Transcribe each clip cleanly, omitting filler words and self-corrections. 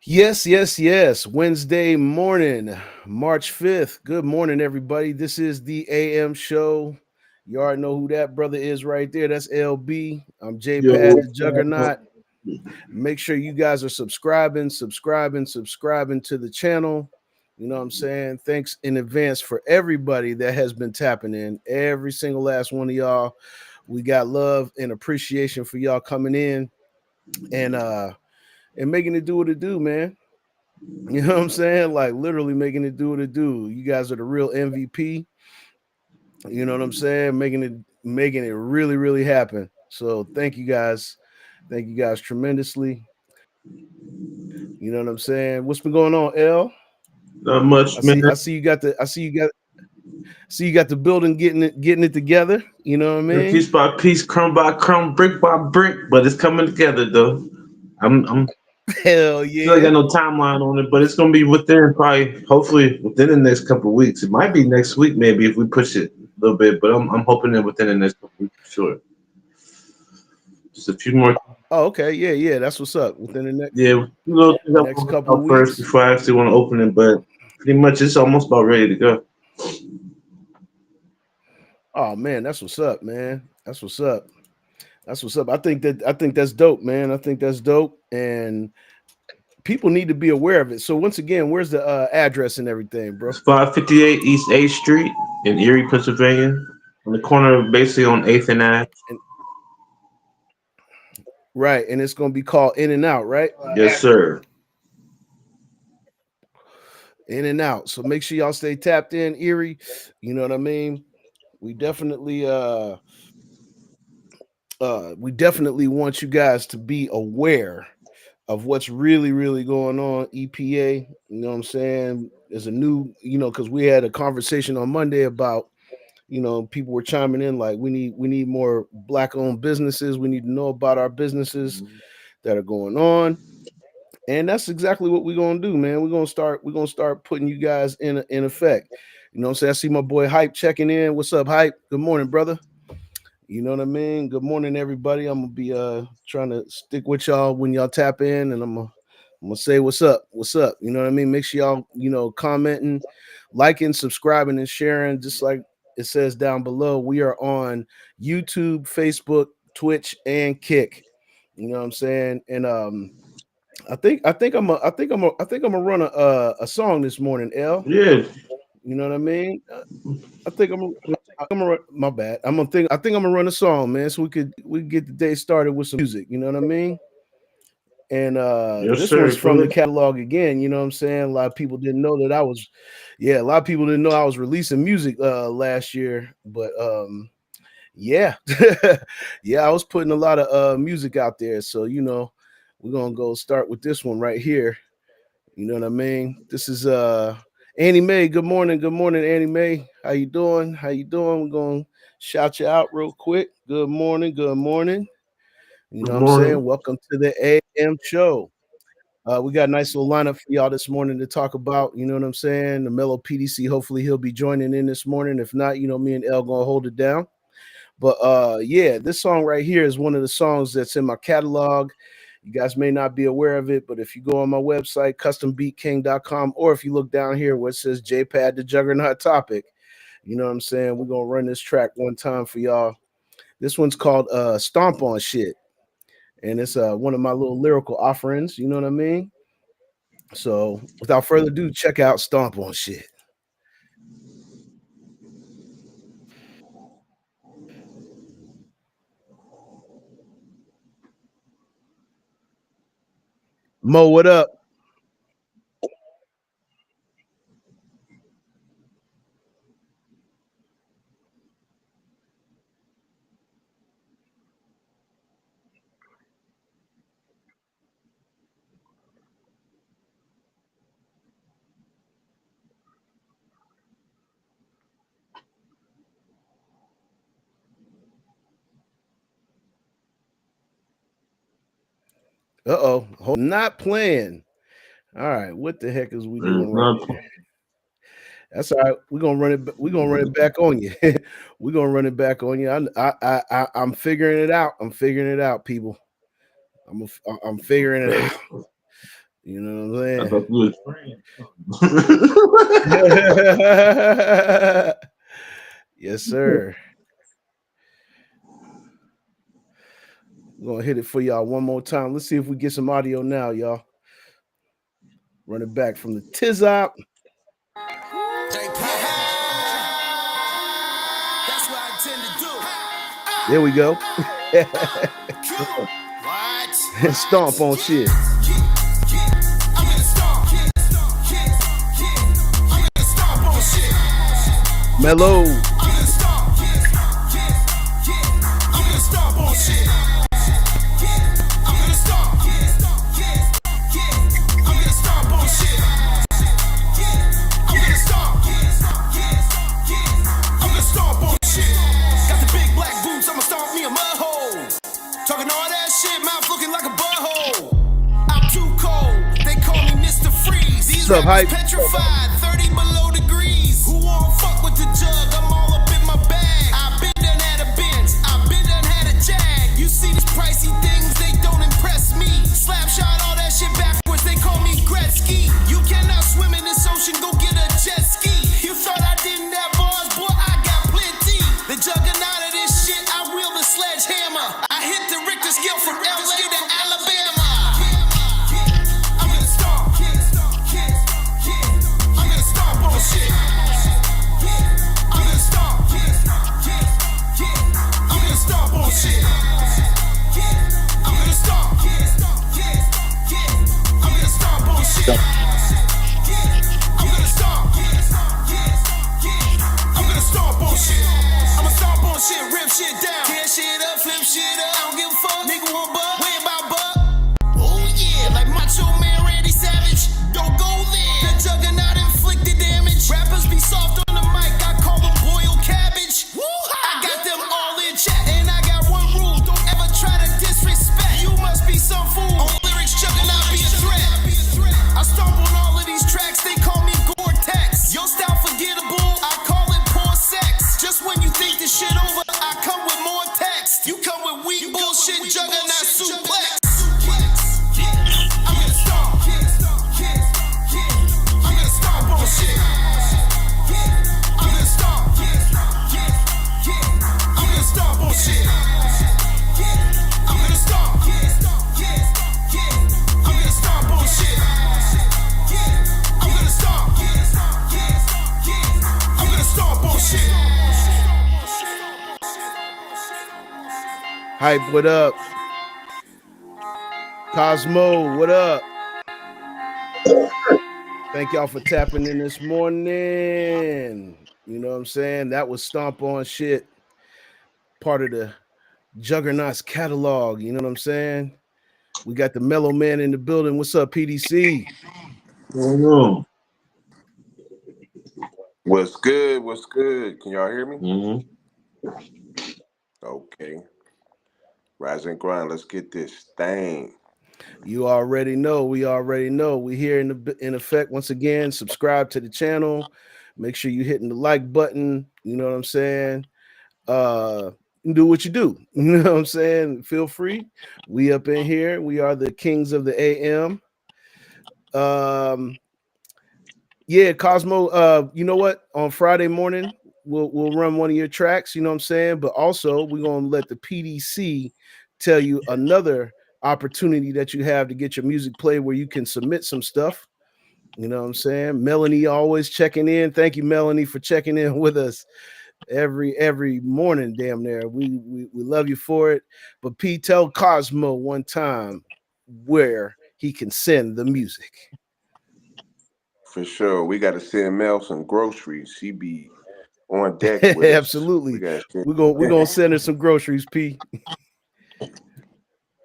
Yes. Wednesday morning, March 5th. Good morning, everybody. This is the AM show. You already know who that brother is right there. That's LB. I'm J Yo, Pad the what's Juggernaut. up? Make sure you guys are subscribing to the channel. You know what I'm saying? Thanks in advance for everybody that has been tapping in. Every single last one of y'all. We got love and appreciation for y'all coming in and making it do what it do, man. You know what I'm saying? Like literally making it do what it do. You guys are the real MVP. You know what I'm saying? Making it really, really happen. So thank you guys. Thank you guys tremendously. You know what I'm saying? What's been going on, L? Not I much, man. see I see you got the I see you got the building getting it together. You know what I mean? Piece by piece, crumb by crumb, brick by brick, but it's coming together though. I'm Hell still ain't yeah. got no timeline on it, but it's gonna be within probably, hopefully, within the next couple of weeks. It might be next week, maybe if we push it a little bit, but I'm hoping that within the next couple of weeks for sure. Just a few more, Oh, okay. Yeah. That's what's up. Within the yeah, a few little things I next want to work couple of out first weeks. before I actually want to open it, but pretty much it's almost about ready to go. Oh man, that's what's up, man. That's what's up. That's what's up. I think that's dope, man. I think that's dope. And people need to be aware of it. So once again, where's the address and everything, bro? It's 558 East 8th Street in Erie, Pennsylvania, on the corner of basically on 8th and Ave. And right, and it's gonna be called In and Out, right? Yes, sir. In and Out. So make sure y'all stay tapped in, Erie. You know what I mean? We definitely we definitely want you guys to be aware of what's really, really going on. EPA, you know what I'm saying? There's a new, because we had a conversation on Monday about people were chiming in like we need more black owned businesses. We need to know about our businesses that are going on, and that's exactly what we're gonna do, man. We're gonna start putting you guys in effect. You know what I'm saying? I see my boy Hype checking in. What's up, Hype? Good morning, brother. You know what I mean? Good morning, everybody. I'm gonna be trying to stick with y'all when y'all tap in, and I'm gonna say what's up, what's up. You know what I mean? Make sure y'all commenting, liking, subscribing, and sharing. Just like it says down below, we are on YouTube, Facebook, Twitch, and Kick. You know what I'm saying? And I think I'm gonna run a song this morning. L. Yeah, You know what I mean? I think I'm gonna my bad. I think I'm gonna run a song, man, so we can get the day started with some music. You know what I mean? And yes, this sir. one's Go from the ahead. catalog again. You know what I'm saying? A lot of people didn't know that I was, yeah, a lot of people didn't know I was releasing music last year, but yeah, yeah, I was putting a lot of music out there. So we're gonna go start with this one right here. You know what I mean? This is Annie Mae. Good morning, Annie Mae. How you doing? How you doing? We're gonna shout you out real quick. Good morning, good morning. You know Good what I'm saying? morning. Welcome to the AM show. We got a nice little lineup for y'all this morning to talk about. You know what I'm saying? The Mellow PDC. Hopefully he'll be joining in this morning. If not, me and L gonna hold it down. But yeah, this song right here is one of the songs that's in my catalog. You guys may not be aware of it, but if you go on my website, custombeatking.com, or if you look down here where it says JPad the Juggernaut Topic, you know what I'm saying? We're gonna run this track one time for y'all. This one's called Stomp on Shit. And it's one of my little lyrical offerings, you know what I mean? So without further ado, check out Stomp on Shit. Mo, what up? Uh-oh. Not playing. All right, what the heck is we It's doing right not there? That's all right. We're gonna run it. We're gonna run it back on you. We're gonna run it back on you. I'm figuring it out. I'm figuring it out, people. I'm figuring it out. You know what I I'm thought you saying? Yes, sir. We're gonna hit it for y'all one more time. Let's see if we get some audio now, y'all. Run it back from the Tizop. There we go. Stomp on shit. Mellow. Talking all that shit, mouth looking like a butthole. I'm too cold, they call me Mr. Freeze. These What's up, hype? petrified, 30 below degrees. Who won't fuck with the jug? I'm all up in my bag. I've been done had a Benz, I've been done had a Jag. You see these pricey things, they don't impress me. Slap shot all that shit backwards, they call me Gretzky. You cannot swim in this ocean, go get a jet ski. You thought I didn't have bars, boy, I got plenty. The juggernaut of this shit, I wield the sledgehammer. I hit the Richter scale from LA to Alabama. I'm gonna stomp. I'm gonna stomp on shit. I'm gonna stomp. I'm gonna stomp on shit. I'm gonna stomp. I'm gonna stomp on shit. I'm gonna stomp. I'm gonna stomp on shit. I'ma stomp on shit, rip shit down, tear shit up, flip shit up. I don't give a fuck, nigga want buck, way about buck. Oh yeah, like Macho Man Randy Savage. Don't go there. The juggernaut inflicted damage. Rappers be soft on the mic, I call them boiled cabbage. I got them all in check, and I got one rule: don't ever try to disrespect. You must be some fool. On lyrics, juggernaut be a threat. I stomp on all of these tracks, they call me Gore-Tex. Your style forgettable, I call it poor sex. Just when you think this shit over, I come with more text. You come with weak bullshit, juggernaut suplex. I'm gonna stomp. I'm gonna stomp on shit. I'm gonna stomp. I'm gonna stomp on shit. I'm gonna stomp. I'm gonna stomp on shit. I'm gonna stomp. I'm gonna stomp on shit. Hype, what up? Cosmo, what up? Thank y'all for tapping in this morning. You know what I'm saying? That was Stomp on Shit, part of the Juggernaut's catalog. You know what I'm saying? We got the Mellow Man in the building. What's up, PDC? know. What's good? What's good? Can y'all hear me? Mm-hmm. Okay. Rise and grind. Let's get this thing. You already know. We already know. We here in effect once again. Subscribe to the channel. Make sure you hitting the like button. You know what I'm saying? Do what you do. You know what I'm saying? Feel free. We up in here. We are the kings of the AM. Yeah, Cosmo. You know what? On Friday morning, we'll run one of your tracks. You know what I'm saying? But also, we're gonna let the PDC tell you another opportunity that you have to get your music played where you can submit some stuff. You know what I'm saying? Melanie always checking in. Thank you, Melanie, for checking in with us every morning. Damn near. We love you for it. But P, tell Cosmo one time where he can send the music. For sure. We got to send Mel some groceries. She be on deck with us. Absolutely. We're gonna send her some groceries, P.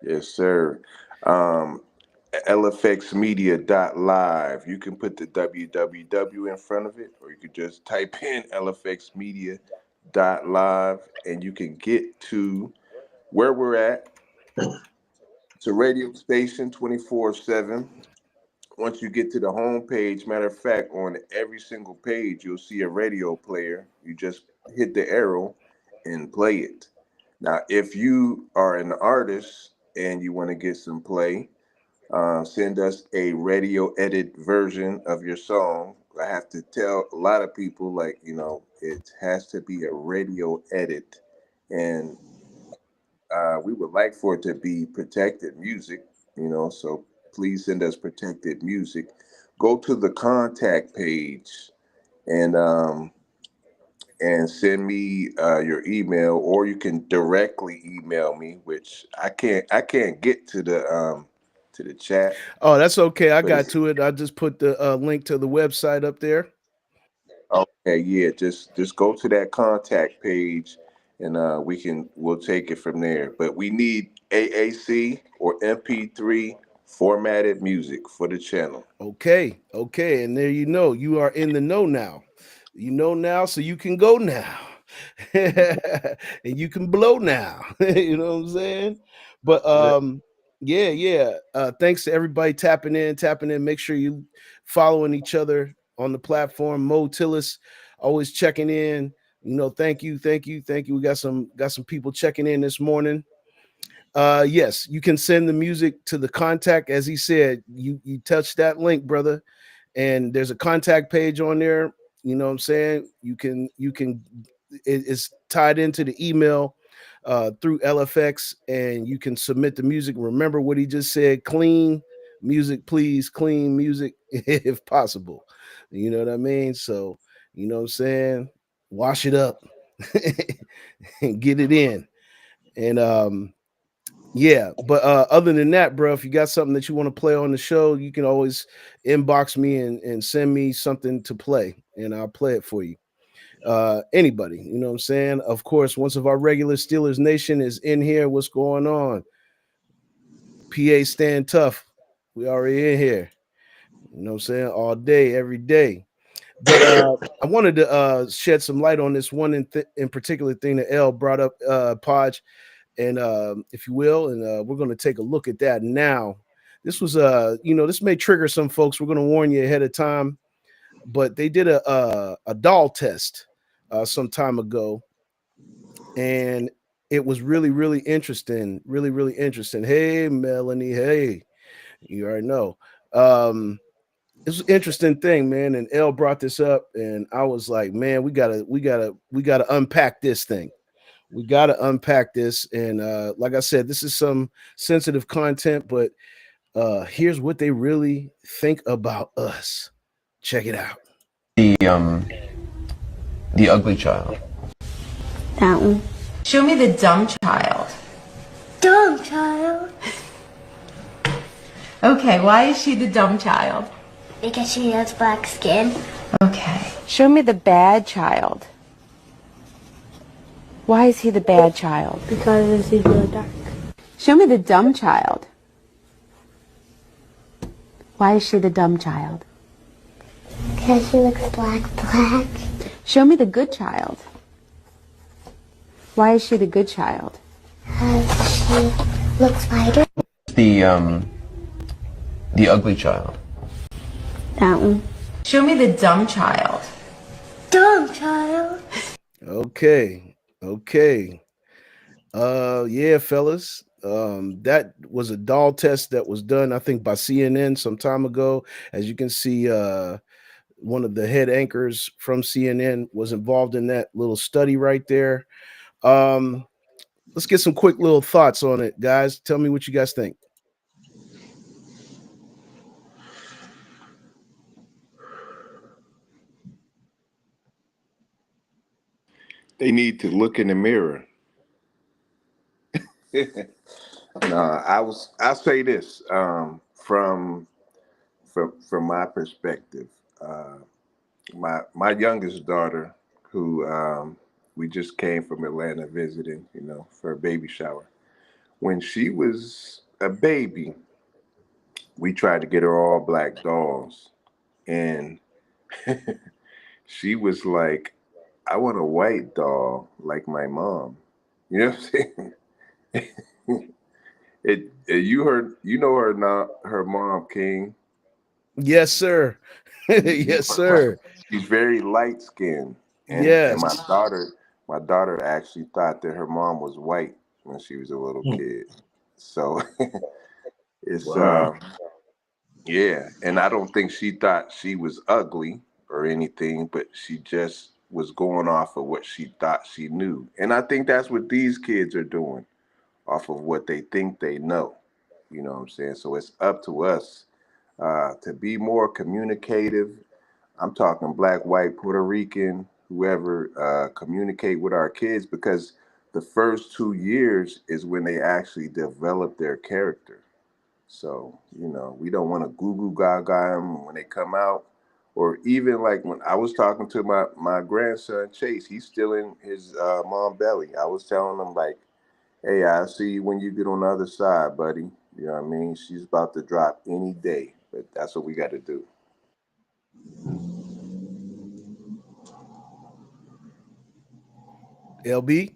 Yes, sir. LFXmedia.live. You can put the www in front of it, or you could just type in LFXmedia.live and you can get to where we're at. It's a radio station 24/7. Once you get to the home page, matter of fact, on every single page, you'll see a radio player. You just hit the arrow and play it. Now, if you are an artist and you want to get some play, Send us a radio edit version of your song. I have to tell a lot of people, like, it has to be a radio edit. And we would like for it to be protected music, so please send us protected music. Go to the contact page and send me your email, or you can directly email me, which I can't get to the chat, Oh, that's okay. I but got it's to it. I just put the link to the website up there. okay. Yeah, just go to that contact page, and we'll take it from there. But we need AAC or MP3 formatted music for the channel. Okay, okay, and there you are in the know now. You know now, so you can go now, and you can blow now. You know what I'm saying? But yeah, yeah. Thanks to everybody tapping in, tapping in. Make sure you following each other on the platform. Mo Tillis always checking in. Thank you, thank you, thank you. We got some people checking in this morning. Yes, you can send the music to the contact. As he said, you touch that link, brother, and there's a contact page on there. You know what I'm saying? It's tied into the email through LFX, and you can submit the music. Remember what he just said: clean music, please, clean music if possible. You know what I mean? So, you know what I'm saying? Wash it up and get it in. And yeah, but other than that, bro, if you got something that you want to play on the show, you can always inbox me and send me something to play, and I'll play it for you. Anybody, you know what I'm saying? Of course, once of our regular Steelers Nation is in here, what's going on? PA stand tough. We already in here. You know what I'm saying? All day, every day. But I wanted to shed some light on this one in particular thing that L brought up, Podge, and if you will, and we're going to take a look at that now. This was this may trigger some folks. We're going to warn you ahead of time, but they did a doll test some time ago, and it was really really interesting, really really interesting. Hey Melanie, hey, you already know. It's an interesting thing, man. And L brought this up, and I was like, man, we gotta unpack this thing. We got to unpack this, and like I said, this is some sensitive content, but here's what they really think about us. Check it out. The ugly child. That one. Show me the dumb child. Dumb child. Okay, why is she the dumb child? Because she has black skin. Okay. Show me the bad child. Why is he the bad child? Because he's really dark. Show me the dumb child. Why is she the dumb child? Because she looks black. Show me the good child. Why is she the good child? Because she looks lighter. The ugly child. That one. Show me the dumb child. Dumb child. Okay. Yeah, fellas. That was a doll test that was done, I think, by CNN some time ago. As you can see, one of the head anchors from CNN was involved in that little study right there. Let's get some quick little thoughts on it, guys. Tell me what you guys think. They need to look in the mirror. I'll say this from my perspective. My youngest daughter, who we just came from Atlanta visiting, for a baby shower. When she was a baby, we tried to get her all black dolls, and she was like, "I want a white doll like my mom." You know what I'm saying? You know her now, her mom, King. Yes, sir. Yes, sir. She's very light skinned, and Yes. my daughter actually thought that her mom was white when she was a little kid. So It's Wow. yeah, and I don't think she thought she was ugly or anything, but she just was going off of what she thought she knew. And I think that's what these kids are doing, off of what they think they know. You know what I'm saying? So it's up to us to be more communicative. I'm talking black, white, Puerto Rican, whoever, communicate with our kids, because the first 2 years is when they actually develop their character. So, we don't want to goo goo gaga them when they come out. Or even like when I was talking to my grandson Chase, he's still in his mom belly. I was telling him like, "Hey, I'll see you when you get on the other side, buddy." You know what I mean? She's about to drop any day, but that's what we got to do. LB.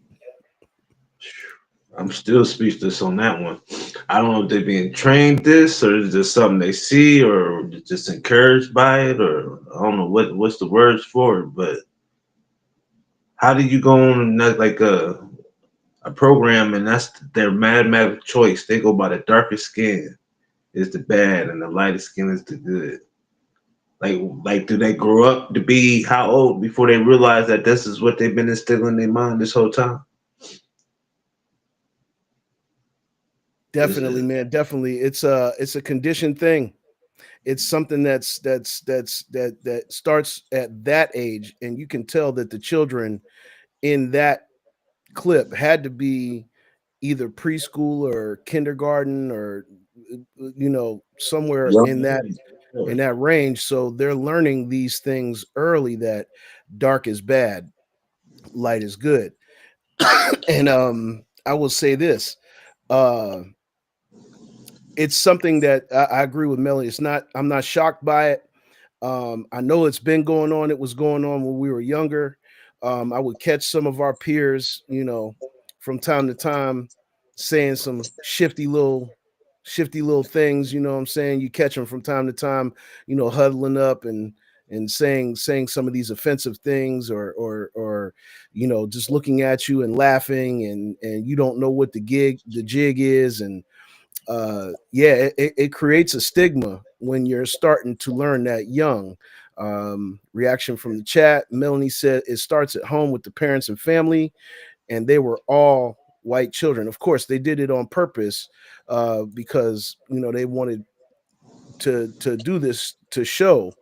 I'm still speechless on that one. I don't know if they're being trained this or it's just something they see or just encouraged by it or I don't know what's the words for it, but how do you go on that like a program and that's their mathematic choice? They go by the darkest skin is the bad and the lightest skin is the good. Like do they grow up to be how old before they realize that this is what they've been instilling in their mind this whole time? Definitely, man. Definitely. It's a conditioned thing. It's something that starts at that age, and you can tell that the children in that clip had to be either preschool or kindergarten or somewhere Young in that age. Yeah. range. So they're learning these things early, that dark is bad, light is good. And I will say this. Uh it's something that I agree with Melly. I'm not shocked by it. I know it's been going on. It was going on when we were younger. I would catch some of our peers, from time to time, saying some shifty little things. You know what I'm saying? You catch them from time to time, huddling up and saying some of these offensive things, or just looking at you and laughing, and you don't know what the jig is. And yeah, it creates a stigma when you're starting to learn that young. Reaction from the chat: Melanie said it starts at home with the parents and family, and they were all white children. Of course they did it on purpose, because they wanted to do this to show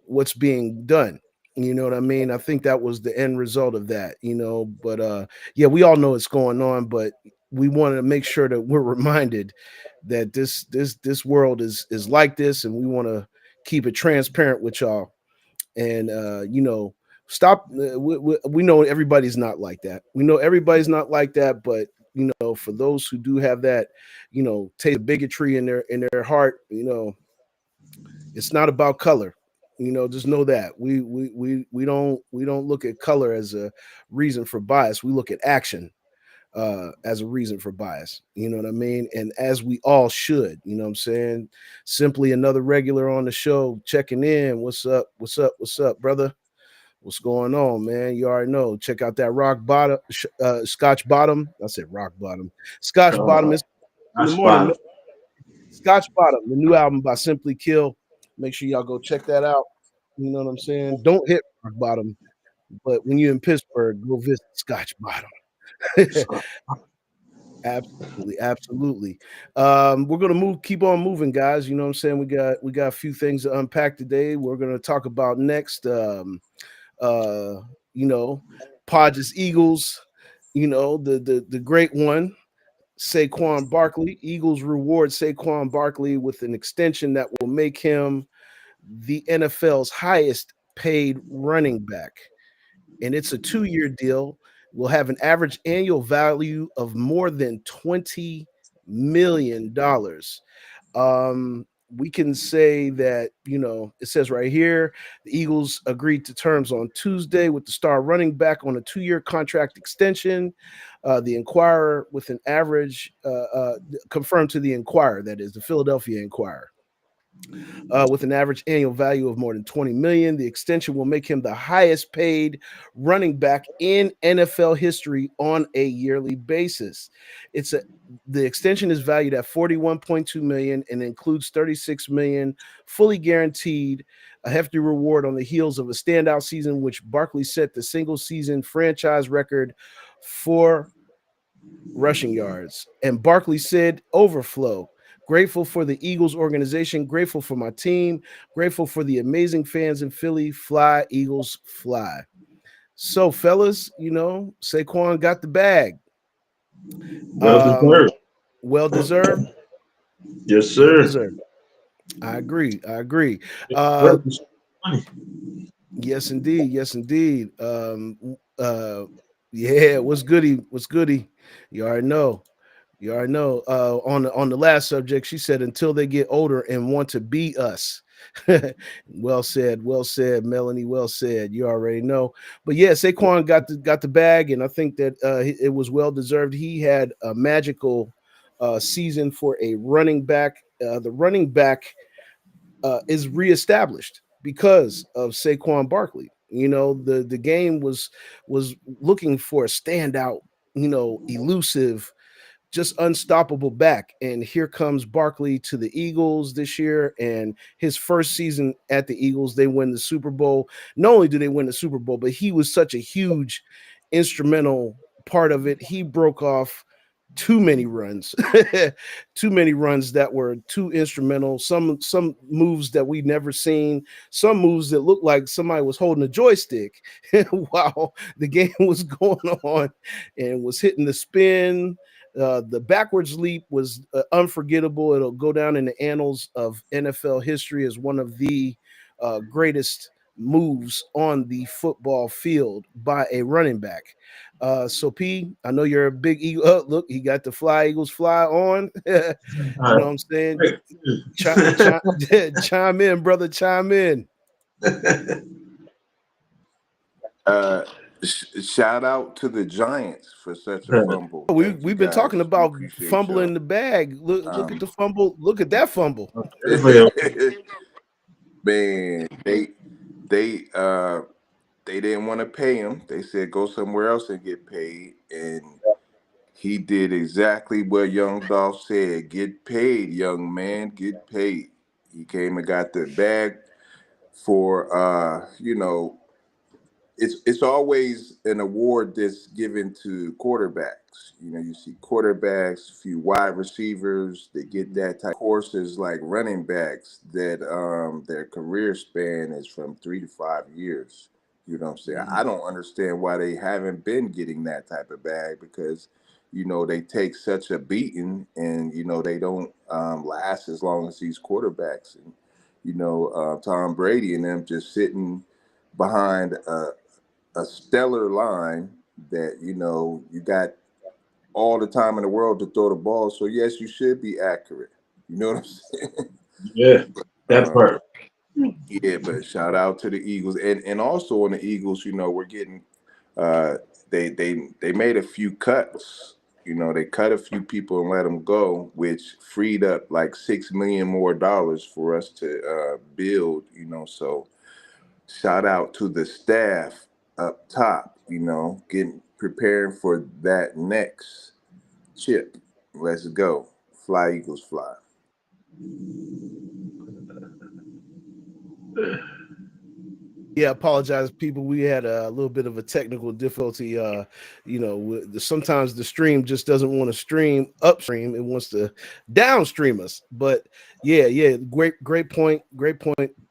what's being done. You know what I mean? I think that was the end result of that, but yeah, we all know it's going on, but we want to make sure that we're reminded that this world is like this, and we want to keep it transparent with y'all. And stop. We know everybody's not like that. We know everybody's not like that, but for those who do have that, take bigotry in their heart, it's not about color. Just know that we don't look at color as a reason for bias. We look at action as a reason for bias. You know what I mean? And as we all should. You know what I'm saying? Simply another regular on the show, checking in. What's up? What's up? What's up, brother? What's going on, man? You already know. Check out that rock bottom, Scotch bottom. I said rock bottom. Scotch bottom is in I the morning. spot Scotch Bottom, the new album by Simply Kill. Make sure y'all go check that out. You know what I'm saying? Don't hit rock bottom, but when you're in Pittsburgh, go visit Scotch Bottom. Absolutely, absolutely. We're gonna keep on moving, guys. You know what I'm saying? We got a few things to unpack today. We're gonna talk about next. Uh, you know, Podges Eagles. The great one. Saquon Barkley. Eagles reward Saquon Barkley with an extension that will make him the NFL's highest paid running back. And it's a 2-year deal. Will have an average annual value of more than $20 million. We can say that, it says right here, the Eagles agreed to terms on Tuesday with the star running back on a 2-year contract extension. The Inquirer with an average, confirmed to the Inquirer, that is the Philadelphia Inquirer. with an average annual value of more than 20 million. The extension will make him the highest paid running back in NFL history on a yearly basis. The extension is valued at 41.2 million and includes 36 million fully guaranteed, a hefty reward on the heels of a standout season which Barkley set the single season franchise record for rushing yards. And Barkley said, overflow. Grateful for the Eagles organization, grateful for my team, grateful for the amazing fans in Philly. Fly, Eagles, fly. So, fellas, Saquon got the bag. Well deserved. Well deserved. Yes, Well sir. deserved. I agree. Yes, indeed. Yes, indeed. Yeah, what's goody? What's goody? You already know. You already know. On the last subject, she said, until they get older and want to be us. Well said, Melanie. Well said. You already know. But yeah, Saquon got the bag, and I think that it was well deserved. He had a magical season for a running back. The running back is reestablished because of Saquon Barkley. The game was looking for a standout, elusive, just unstoppable back. And here comes Barkley to the Eagles this year. And his first season at the Eagles, they win the Super Bowl. Not only do they win the Super Bowl, but he was such a huge instrumental part of it. He broke off too many runs, too many runs that were too instrumental. Some moves that we'd never seen, some moves that looked like somebody was holding a joystick while the game was going on and was hitting the spin. The backwards leap was unforgettable. It'll go down in the annals of NFL history as one of the greatest moves on the football field by a running back. So P, I know you're a big Eagle. Look, he got the Fly Eagles fly on. You know what I'm saying? Chime in, brother. Chime in. Shout out to the Giants for such a fumble. We've been talking about fumbling the bag. Look at the fumble. Look at that fumble. Man, they didn't want to pay him. They said go somewhere else and get paid, and he did exactly what Young Dolph said: get paid, young man, get paid. He came and got the bag for it's always an award that's given to quarterbacks. You see quarterbacks, a few wide receivers, they get that type of courses like running backs that their career span is from 3 to 5 years. You know what I'm saying? I don't understand why they haven't been getting that type of bag because, they take such a beating and, they don't last as long as these quarterbacks. And, Tom Brady and them just sitting behind a stellar line that you got all the time in the world to throw the ball. So yes, you should be accurate. You know what I'm saying? Yeah, that part. Yeah, but shout out to the Eagles and also on the Eagles. We're getting they made a few cuts. They cut a few people and let them go, which freed up like $6 million more for us to build. So shout out to the staff up top, getting preparing for that next chip. Let's go. Fly, Eagles, fly. Yeah, apologize, people. We had a little bit of a technical difficulty. Sometimes the stream just doesn't want to stream upstream; it wants to downstream us. But yeah, great point,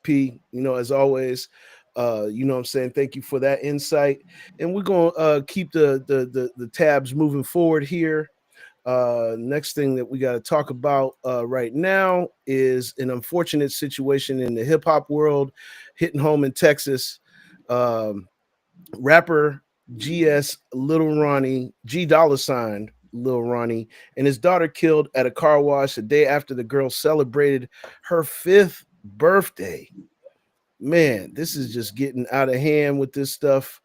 P. As always, what I'm saying. Thank you for that insight, and we're gonna keep the tabs moving forward here. Next thing that we got to talk about right now is an unfortunate situation in the hip hop world hitting home in Texas. Rapper GS Lil Ronnie, G Dollar Sign Lil Ronnie, and his daughter killed at a car wash a day after the girl celebrated her 5th birthday. Man, this is just getting out of hand with this stuff.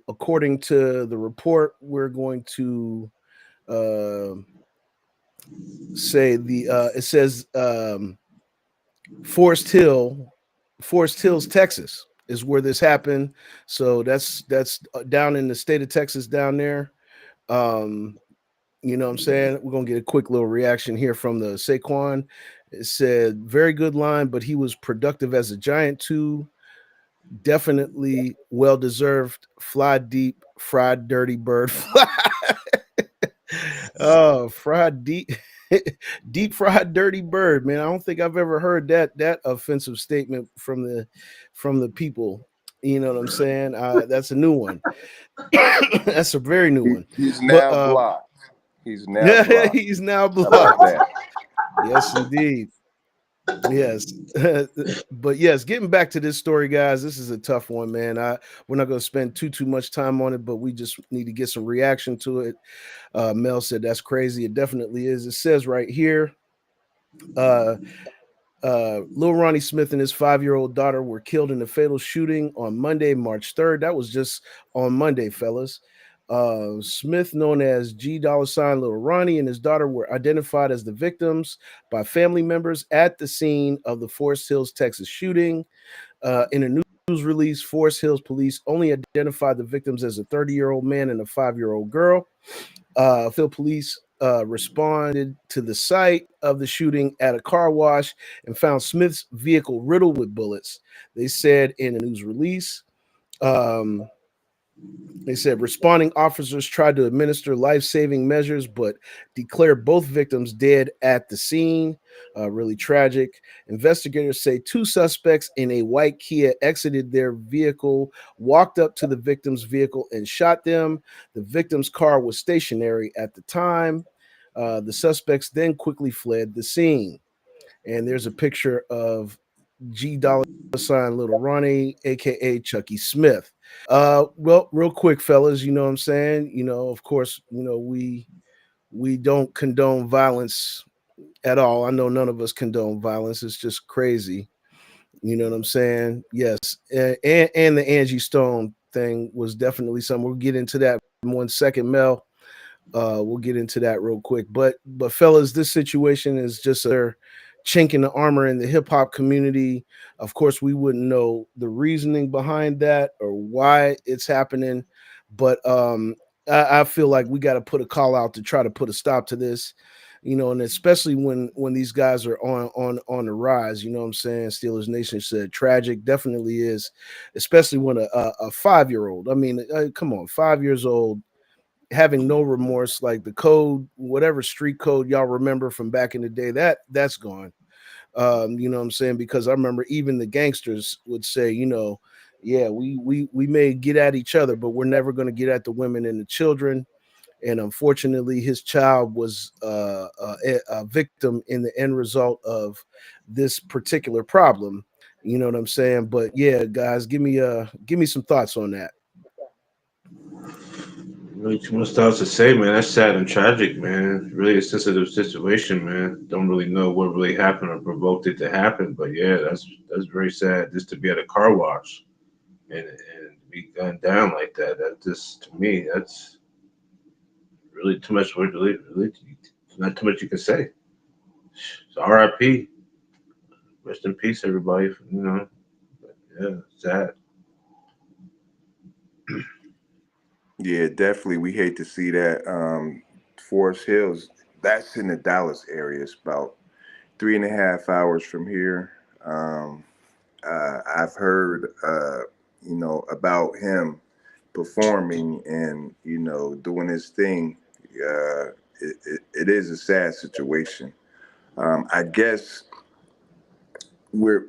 According to the report, we're going to say it says Forest Hills, Texas is where this happened. So that's down in the state of Texas down there. You know what I'm saying? We're gonna get a quick little reaction here from the Saquon. It said, very good line, but he was productive as a giant too. Definitely well deserved. Fly deep, fried dirty bird. Oh, fried deep, deep fried dirty bird, man. I don't think I've ever heard that offensive statement from the people. You know what I'm saying? That's a new one. That's a very new one. He's But now blocked. He's now blocked. he's now How about blocked. that? Yes, indeed. Yes. But yes, getting back to this story, guys, this is a tough one, man. We're not going to spend too much time on it, but we just need to get some reaction to it. Mel said that's crazy. It definitely is. It says right here, Lil Ronnie Smith and his 5-year-old daughter were killed in a fatal shooting on Monday, March 3rd. That was just on Monday, fellas. Smith, known as G $, Lil Ronnie, and his daughter were identified as the victims by family members at the scene of the Forest Hills, Texas shooting. In a news release, Forest Hills police only identified the victims as a 30-year-old man and a 5-year-old girl. Phil police responded to the site of the shooting at a car wash and found Smith's vehicle riddled with bullets. They said in a news release, they said responding officers tried to administer life-saving measures, but declared both victims dead at the scene. Really tragic. Investigators say 2 suspects in a white Kia exited their vehicle, walked up to the victim's vehicle, and shot them. The victim's car was stationary at the time. The suspects then quickly fled the scene. And there's a picture of G $, Little Ronnie, aka Chucky Smith. Well, real quick, fellas, you know what I'm saying? You know, of course, you know, we don't condone violence at all. I know none of us condone violence. It's just crazy. You know what I'm saying? Yes. And the Angie Stone thing was definitely something. We'll get into that in 1 second, Mel. We'll get into that real quick. But fellas, this situation is just a chink in the armor in the hip hop community. Of course, we wouldn't know the reasoning behind that or why it's happening, but I feel like we got to put a call out to try to put a stop to this, you know, and especially when these guys are on the rise. You know what I'm saying? Steelers Nation said tragic, definitely is, especially when a 5-year-old. I mean, come on, 5 years old, having no remorse, like the code, whatever street code y'all remember from back in the day, that's gone. You know what I'm saying? Because I remember even the gangsters would say, you know, yeah, we may get at each other, but we're never going to get at the women and the children. And unfortunately, his child was a victim in the end result of this particular problem. You know what I'm saying? But yeah, guys, give me some thoughts on that. Really too much else to say, man. That's sad and tragic, man. Really a sensitive situation, man. Don't really know what really happened or provoked it to happen, but yeah, that's very sad. Just to be at a car wash and be gunned down like that. That just, to me, that's really too much word to leave. Really, not too much you can say. It's R.I.P. Rest in peace, everybody. You know, but yeah, sad. Yeah, definitely. We hate to see that. Forest Hills, that's in the Dallas area. It's about 3.5 hours from here. I've heard, you know, about him performing and, you know, doing his thing. It is a sad situation. I guess when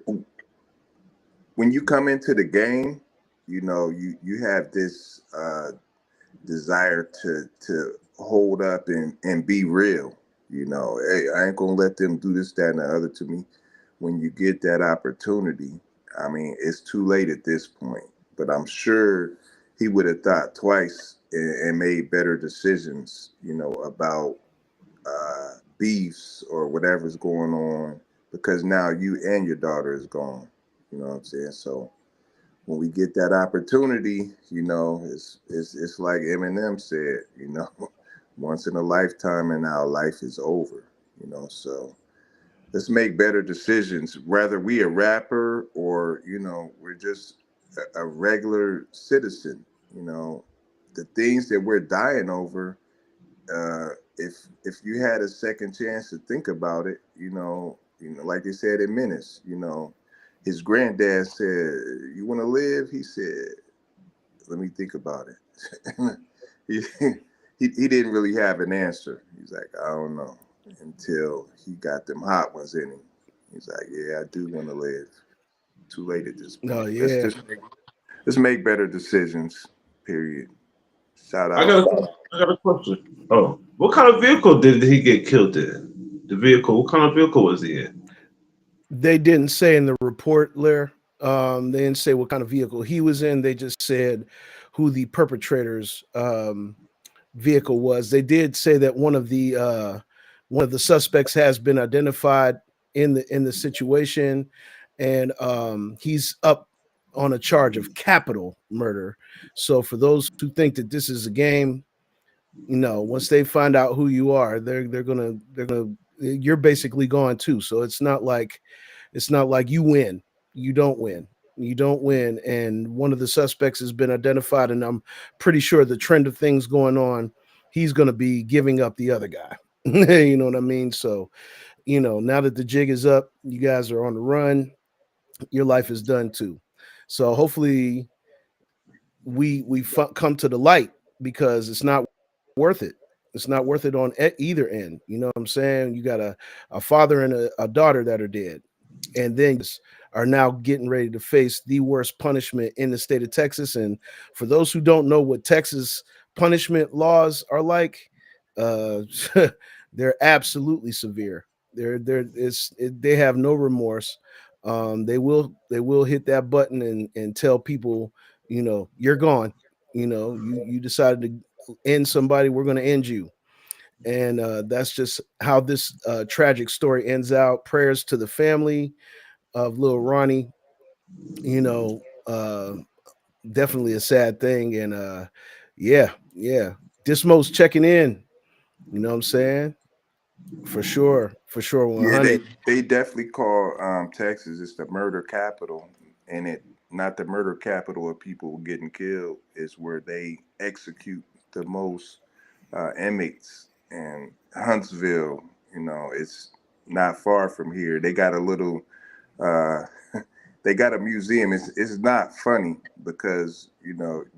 you come into the game, you know, you have this desire to hold up and be real. You know, hey, I ain't gonna let them do this, that, and the other to me. When you get that opportunity, I mean, it's too late at this point. But I'm sure he would have thought twice and made better decisions, you know, about beefs or whatever's going on, because now you and your daughter is gone. You know what I'm saying? So when we get that opportunity, you know, it's like Eminem said, you know, once in a lifetime, and our life is over. So let's make better decisions. Whether we a rapper or we're just a regular citizen. The things that we're dying over. If you had a second chance to think about it, like they said in Menace, his granddad said, "You want to live?" He said, "Let me think about it." he didn't really have an answer. He's like, "I don't know," until he got them hot ones in him. He's like, "Yeah, I do want to live." Too late at this point. No, yeah. Let's make better decisions. Period. Shout out. I got a question. Oh, what kind of vehicle did he get killed in? The vehicle. What kind of vehicle was he in? They didn't say in the report, Lair. They didn't say what kind of vehicle he was in. They just said who the perpetrator's vehicle was. They did say that one of the suspects has been identified in the situation, and he's up on a charge of capital murder. So for those who think that this is a game, once they find out who you are, they're gonna you're basically gone too. So it's not like you win, you don't win. And one of the suspects has been identified, and I'm pretty sure the trend of things going on, he's going to be giving up the other guy. You know what I mean? So, now that the jig is up, you guys are on the run, your life is done too. So hopefully we come to the light, because it's not worth it. It's not worth it on either end. You know what I'm saying? You got a father and a daughter that are dead, and then are now getting ready to face the worst punishment in the state of Texas. And for those who don't know what Texas punishment laws are like, they're absolutely severe. They have no remorse. They will hit that button and tell people, you're gone. You decided to end somebody, we're going to end you. And that's just how this tragic story ends out. Prayers to the family of Lil Ronnie. Definitely a sad thing. And yeah. Dismos checking in. You know what I'm saying? For sure. 100. Yeah, they definitely call Texas, it's the murder capital, and it not the murder capital of people getting killed. Is where they execute the most inmates. And Huntsville, it's not far from here. They got a little they got a museum. It's not funny because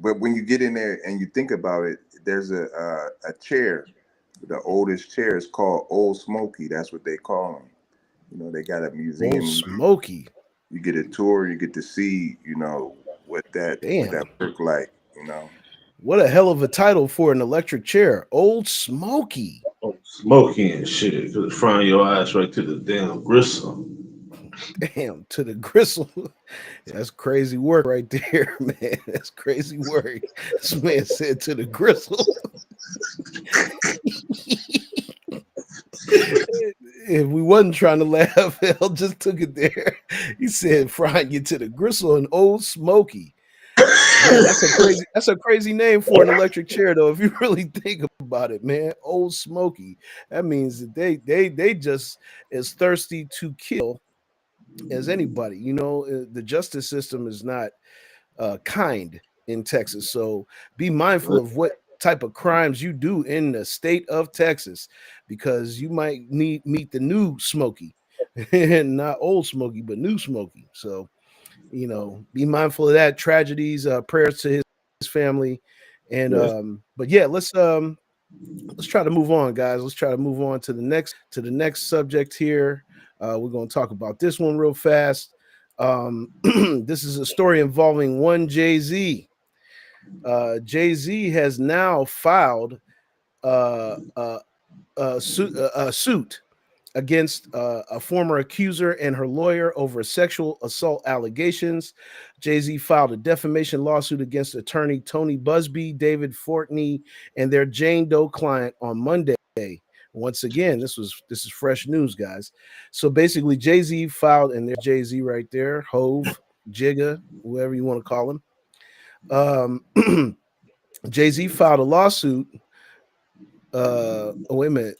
but when you get in there and you think about it, there's a chair. The oldest chair is called Old Smoky. That's what they call them. They got a museum. Old Smoky. You get a tour. You get to see, what that look like. What a hell of a title for an electric chair, Old Smoky. Oh, smoky and shit. Could frying your ass right to the damn gristle. Damn, to the gristle. That's crazy work right there, man. That's crazy work. This man said to the gristle. If we wasn't trying to laugh, Hell just took it there. He said frying you to the gristle and Old Smoky. Man, that's a crazy name for an electric chair, though. If you really think about it, man, Old Smoky. That means that they just as thirsty to kill as anybody. The justice system is not kind in Texas, so be mindful of what type of crimes you do in the state of Texas, because you might meet the new Smokey, and not Old Smokey, but new Smokey. So be mindful of that. Tragedies, prayers to his family, and but yeah, let's try to move on, guys. Let's try to move on to the next subject here. We're going to talk about this one real fast. This is a story involving one Jay-Z. Jay-Z has now filed a suit against a former accuser and her lawyer over sexual assault allegations. Jay-Z filed a defamation lawsuit against attorney Tony Busby, David Fortney, and their Jane Doe client on Monday. Once again, this is fresh news, guys. So basically, Jay-Z filed, and there's Jay-Z right there, Hove, Jigga, whoever you want to call him. Jay-Z filed a lawsuit wait a minute,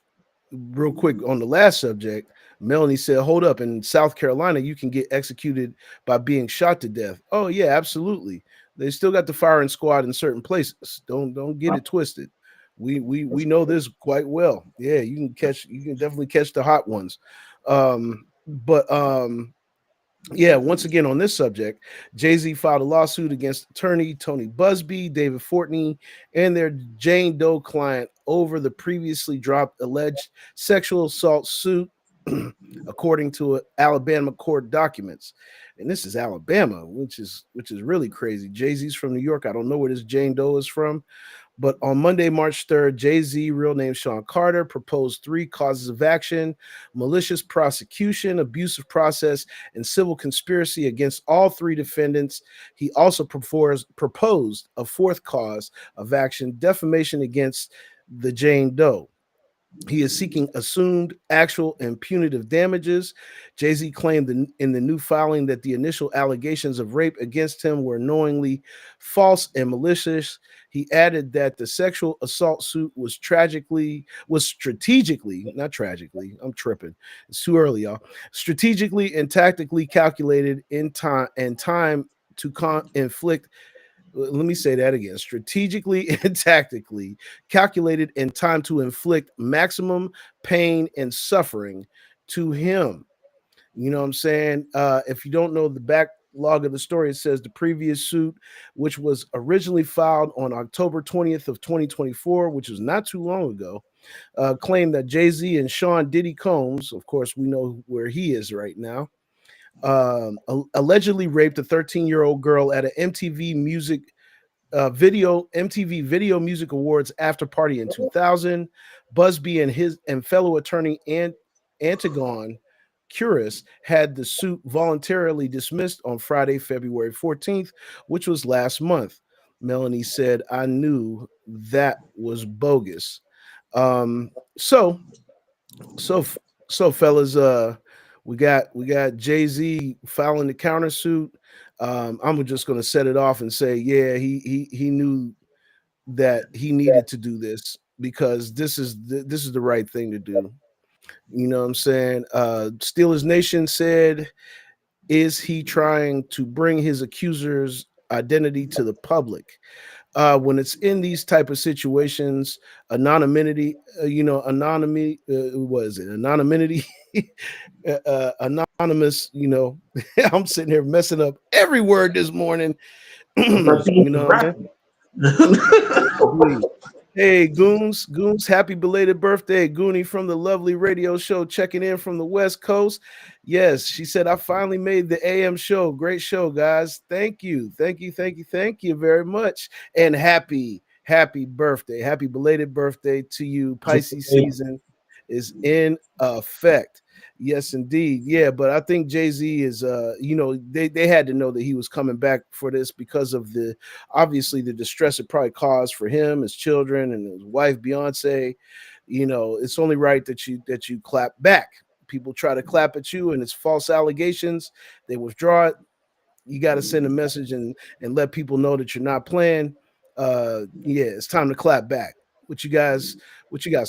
real quick on the last subject. Melanie said, "Hold up! In South Carolina, you can get executed by being shot to death." Oh yeah, absolutely. They still got the firing squad in certain places. Don't get it twisted. We know this quite well. Yeah, you can definitely catch the hot ones. But yeah, once again on this subject, Jay-Z filed a lawsuit against attorney Tony Busby, David Fortney, and their Jane Doe client over the previously dropped alleged sexual assault suit, according to Alabama court documents. And this is Alabama, which is really crazy. Jay-Z's from New York. I don't know where this Jane Doe is from. But on Monday, March 3rd, Jay-Z, real name Sean Carter, proposed 3 causes of action: malicious prosecution, abusive process, and civil conspiracy against all 3 defendants. He also proposed a 4th cause of action: defamation against the Jane Doe. He is seeking assumed, actual, and punitive damages. Jay-Z claimed in the new filing that the initial allegations of rape against him were knowingly false and malicious. He added that the sexual assault suit was strategically, not tragically, I'm tripping. It's too early, y'all. Strategically and tactically calculated in time to inflict. Let me say that again: strategically and tactically calculated in time to inflict maximum pain and suffering to him. You know what I'm saying? If you don't know the backlog of the story, it says the previous suit, which was originally filed on October 20th of 2024, which was not too long ago, claimed that Jay-Z and Sean Diddy Combs, of course, we know where he is right now, allegedly raped a 13-year-old girl at an MTV Video Music Awards after party in 2000. Busby and fellow attorney Antigone Curis had the suit voluntarily dismissed on Friday, February 14th, which was last month. Melanie said, "I knew that was bogus." So fellas, we got Jay-Z filing the countersuit. I'm just going to set it off and say, yeah, he knew that he needed to do this because this is the right thing to do. You know what I'm saying? Steelers Nation said, "Is he trying to bring his accuser's identity to the public?" When it's in these type of situations, anonymity, anonymity, anonymous, I'm sitting here messing up every word this morning. You know what I'm saying? Hey, Goons, happy belated birthday. Goonie from the lovely radio show checking in from the West Coast. Yes, she said, "I finally made the AM show. Great show, guys. Thank you very much. And happy birthday. Happy belated birthday to you. Pisces season is in effect." Yes, indeed. Yeah, but I think Jay-Z is they had to know that he was coming back for this because of obviously the distress it probably caused for him, his children, and his wife Beyonce. It's only right that you clap back. People try to clap at you and it's false allegations. They withdraw it. You got to send a message and let people know that you're not playing. Yeah, it's time to clap back. What you guys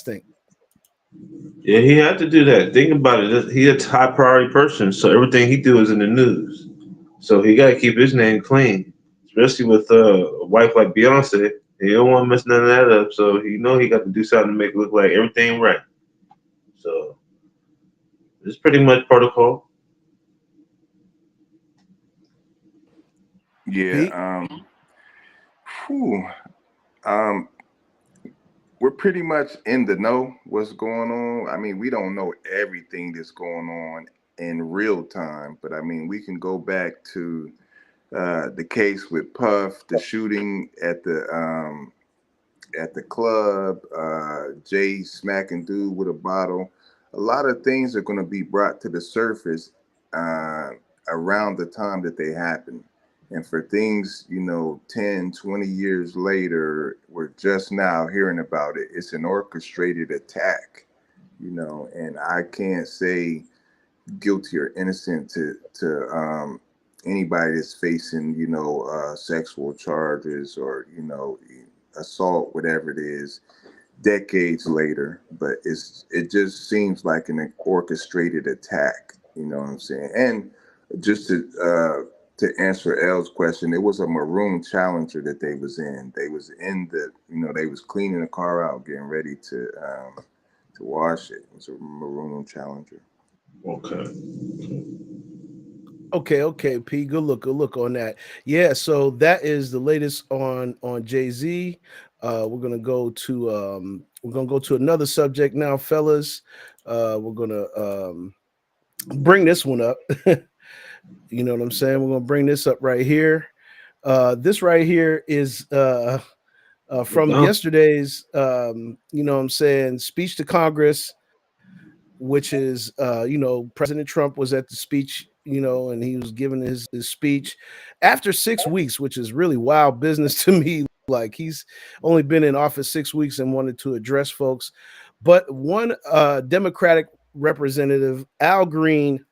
think? Yeah, he had to do that. Think about it. He a top priority person, so everything he do is in the news. So he got to keep his name clean, especially with a wife like Beyonce. He don't want to mess none of that up. So he got to do something to make it look like everything right. So it's pretty much protocol. Yeah. We're pretty much in the know what's going on. I mean, we don't know everything that's going on in real time, but I mean, we can go back to the case with Puff, the shooting at the club, Jay smacking dude with a bottle. A lot of things are going to be brought to the surface around the time that they happen. And for things, 10, 20 years later, we're just now hearing about it. It's an orchestrated attack, and I can't say guilty or innocent to anybody that's facing, sexual charges or, assault, whatever it is. decades later, but it just seems like an orchestrated attack. You know what I'm saying? And just to answer L's question, it was a maroon Challenger that they was in. They was in they was cleaning the car out, getting ready to wash it. It was a maroon Challenger. Okay, P. Good look on that. Yeah, so that is the latest on Jay-Z. We're gonna go to another subject now, fellas. We're gonna bring this one up. You know what I'm saying? We're gonna bring this up right here. This right here is from yesterday's you know what I'm saying, speech to Congress, which is President Trump was at the speech, and he was giving his speech after 6 weeks, which is really wild business to me. Like, he's only been in office 6 weeks and wanted to address folks. But one Democratic representative, Al Green,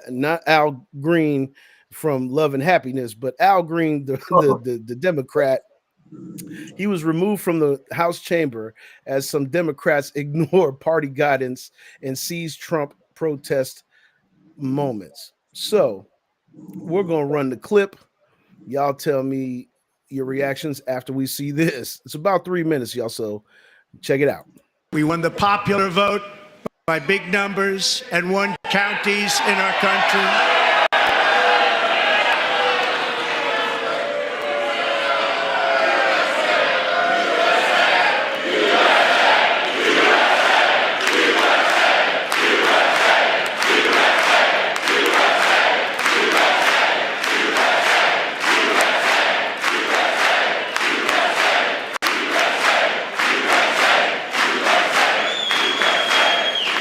not Al Green from Love and Happiness, but Al Green, the Democrat, he was removed from the House chamber as some Democrats ignore party guidance and seize Trump protest moments. So we're going to run the clip. Y'all tell me your reactions after we see this. It's about 3 minutes, y'all, so check it out. We won the popular vote by big numbers and won counties in our country.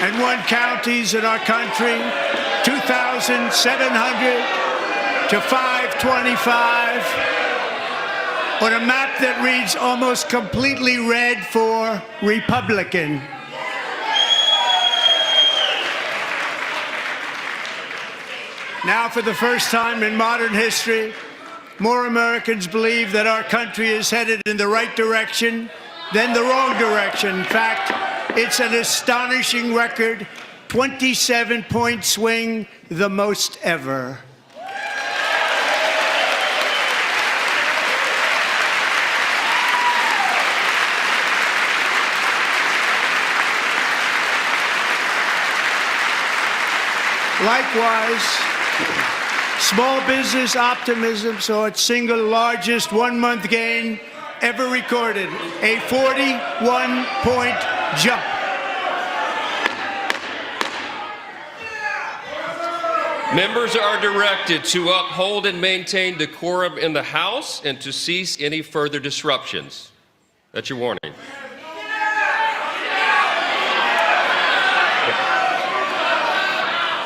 And won counties in our country, 2,700 to 525, on a map that reads almost completely red for Republican. Now, for the first time in modern history, more Americans believe that our country is headed in the right direction than the wrong direction. In fact, it's an astonishing record, 27-point swing, the most ever. Likewise, small business optimism saw its single largest one-month gain ever recorded, a 41-point jump. Members are directed to uphold and maintain decorum in the House and to cease any further disruptions. That's your warning.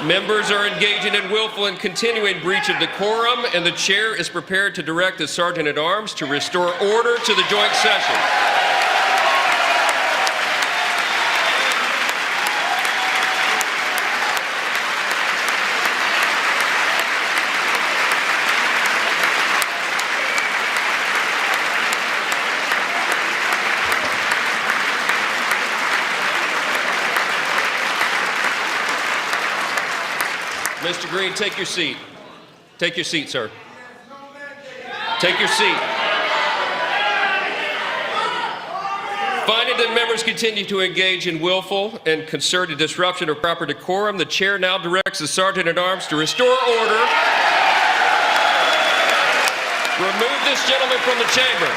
Members are engaging in willful and continuing breach of decorum, and the chair is prepared to direct the Sergeant at Arms to restore order to the joint session. Mr. Green, take your seat. Take your seat, sir. Take your seat. Finding that members continue to engage in willful and concerted disruption of proper decorum, the chair now directs the Sergeant at Arms to restore order. Remove this gentleman from the chamber.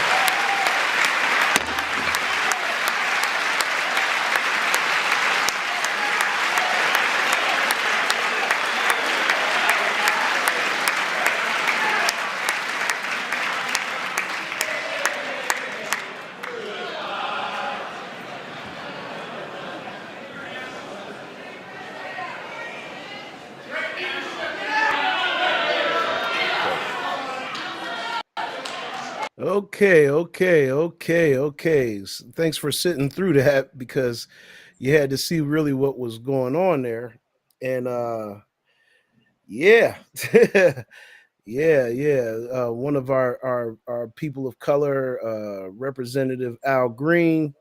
Okay. Thanks for sitting through that, because you had to see really what was going on there. And yeah. One of our people of color, Representative Al Green,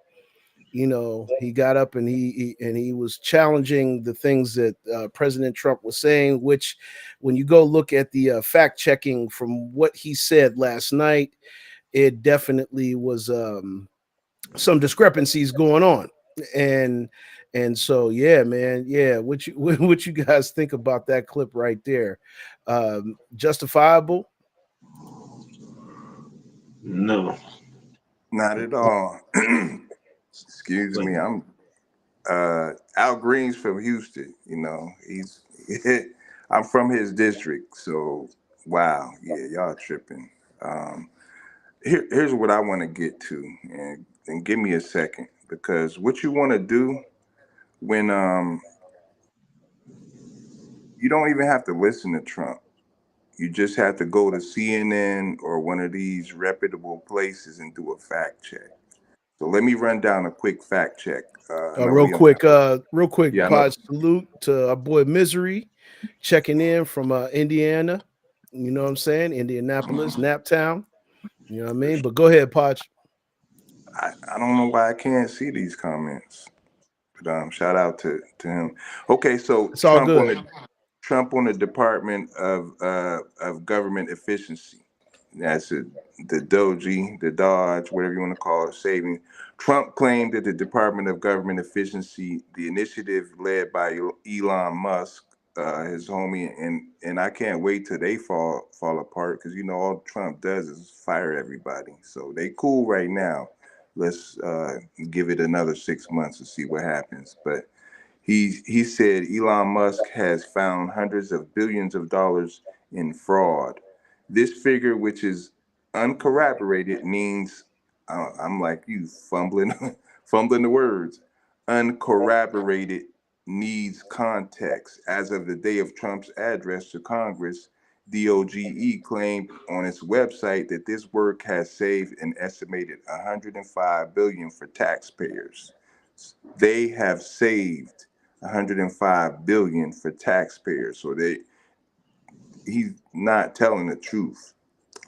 You know, he got up and he was challenging the things that President Trump was saying, which when you go look at the fact checking from what he said last night, it definitely was some discrepancies going on. And so yeah, man, yeah, what you guys think about that clip right there? Justifiable? No. Not at all. Excuse me. I'm Al Green's from Houston. You know, he's I'm from his district. So wow, yeah, y'all tripping. Here's what I want to get to, and give me a second, because what you want to do when you don't even have to listen to Trump. You just have to go to CNN or one of these reputable places and do a fact check. So let me run down a quick fact check. Real quick, Yeah, pod salute to our boy Misery checking in from Indiana. You know what I'm saying? Indianapolis, Naptown. You know what I mean? But go ahead, Podge. I don't know why I can't see these comments. But shout out to him. Okay, so It's all good. Trump on the Department of Government Efficiency. That's it. The Dodge, whatever you want to call it, saving. Trump claimed that the Department of Government Efficiency, the initiative led by Elon Musk, his homie, and I can't wait till they fall apart, because you know all Trump does is fire everybody. So they cool right now. Let's give it another 6 months to see what happens. But he said Elon Musk has found hundreds of billions of dollars in fraud. This figure, which is uncorroborated, means I'm like you, fumbling the words. Uncorroborated needs context. As of the day of Trump's address to Congress, DOGE claimed on its website that this work has saved an estimated $105 billion for taxpayers. They have saved $105 billion for taxpayers. So he's not telling the truth,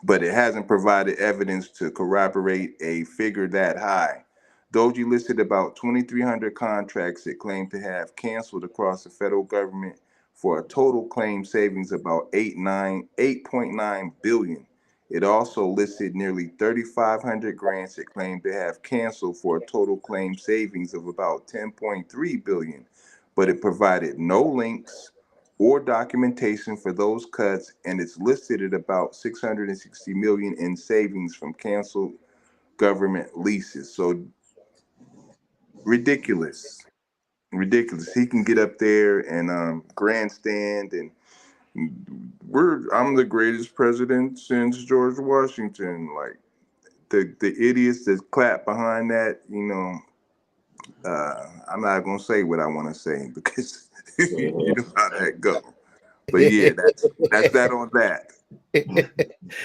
but it hasn't provided evidence to corroborate a figure that high. Doge listed about 2,300 contracts it claimed to have canceled across the federal government for a total claim savings about $8.9 billion. It also listed nearly 3,500 grants it claimed to have canceled for a total claim savings of about $10.3 billion, but it provided no links or documentation for those cuts, and it's listed at about $660 million in savings from canceled government leases. So ridiculous. He can get up there and grandstand and I'm the greatest president since George Washington. Like the idiots that clap behind that, you know, I'm not gonna say what I want to say because you know how that go. But yeah, that's that on that.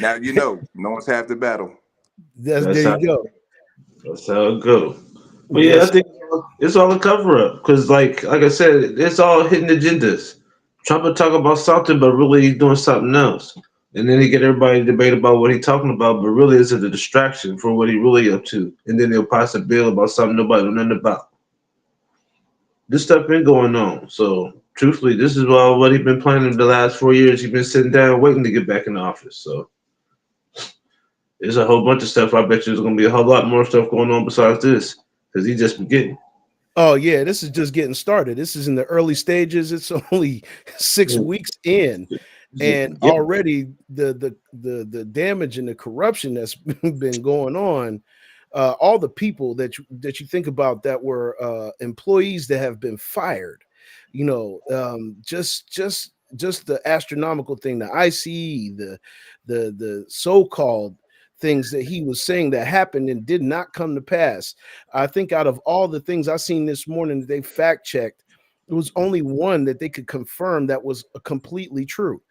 Now you know, no one's half the battle. There you go. That's how it goes. But yeah, I think it's all a cover up because, like I said, it's all hidden agendas. Trump will talk about something, but really he's doing something else, and then he get everybody to debate about what he's talking about, but really it's a distraction from what he really up to, and then he'll pass a bill about something nobody knows nothing about. This stuff been going on, so truthfully, this is what he's been planning the last 4 years. He's been sitting down waiting to get back in the office. So there's a whole bunch of stuff. I bet you there's going to be a whole lot more stuff going on besides this because he just beginning. Oh yeah, this is just getting started. This is in the early stages. It's only 6 weeks in, and already the damage and the corruption that's been going on. All the people that you think about that were employees that have been fired. You know, just the astronomical thing, the ICE, the so-called things that he was saying that happened and did not come to pass. I think out of all the things I seen this morning that they fact checked, there was only one that they could confirm that was completely true.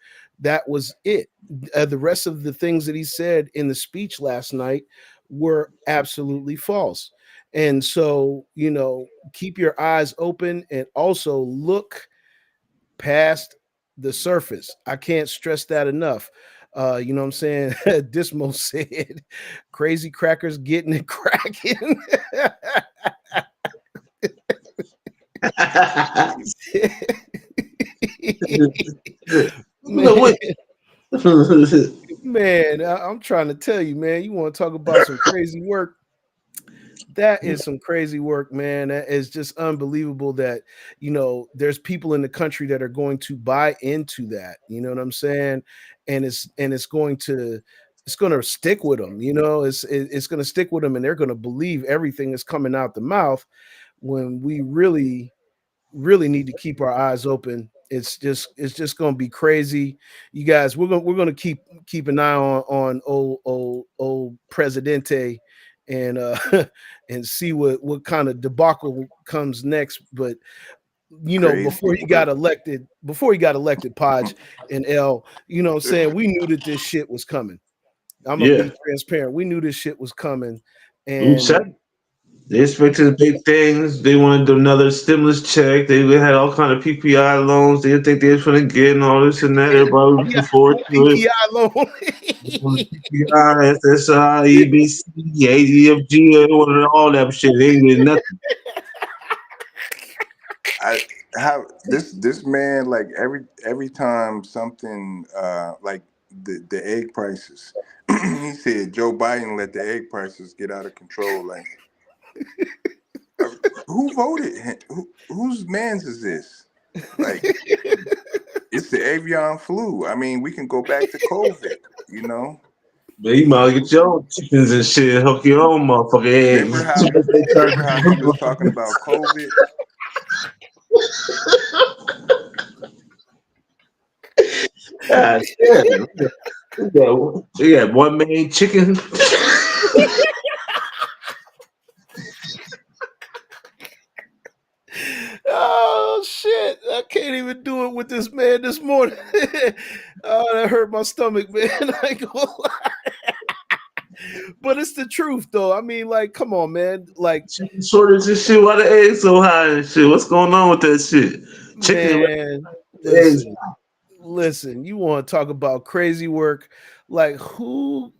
That was it. The rest of the things that he said in the speech last night were absolutely false. And so, you know, keep your eyes open and also look past the surface. I can't stress that enough. You know what I'm saying? Dismo said, crazy crackers getting it cracking. Man, man, I'm trying to tell you, man. You want to talk about some crazy work? That is some crazy work, man. That is just unbelievable that, there's people in the country that are going to buy into that. You know what I'm saying? And it's going to stick with them. It's going to stick with them, and they're going to believe everything that's coming out the mouth when we really need to keep our eyes open. It's just going to be crazy. You guys, we're going to keep an eye on old Presidente and and see what kind of debacle comes next. But before he got elected, Podge and L, you know what I'm saying, we knew that this shit was coming. I'm gonna be transparent. We knew this shit was coming, and they expected big things. They wanted another stimulus check. They had all kind of PPI loans. They didn't think they was going to get and all this and that. Everybody was looking forward to PPI it. loan. PPI, SSI, EBC, ADFG, all that shit. They ain't getting nothing. This man, like every time something like the egg prices, he said Joe Biden let the egg prices get out of control. Like, who voted? Whose man's is this? Like, it's the avian flu. I mean, we can go back to COVID. Man, you might get your own chickens and shit. Hook your own motherfucking eggs. Remember how he was talking about COVID? God damn. We got one main chicken. Oh shit! I can't even do it with this man this morning. Oh, that hurt my stomach, man. I ain't gonna lie. But it's the truth, though. I mean, like, come on, man. Like, shortage and shit. Why the eggs so high and shit? What's going on with that shit? Chicken, man, listen. You want to talk about crazy work? Like, who?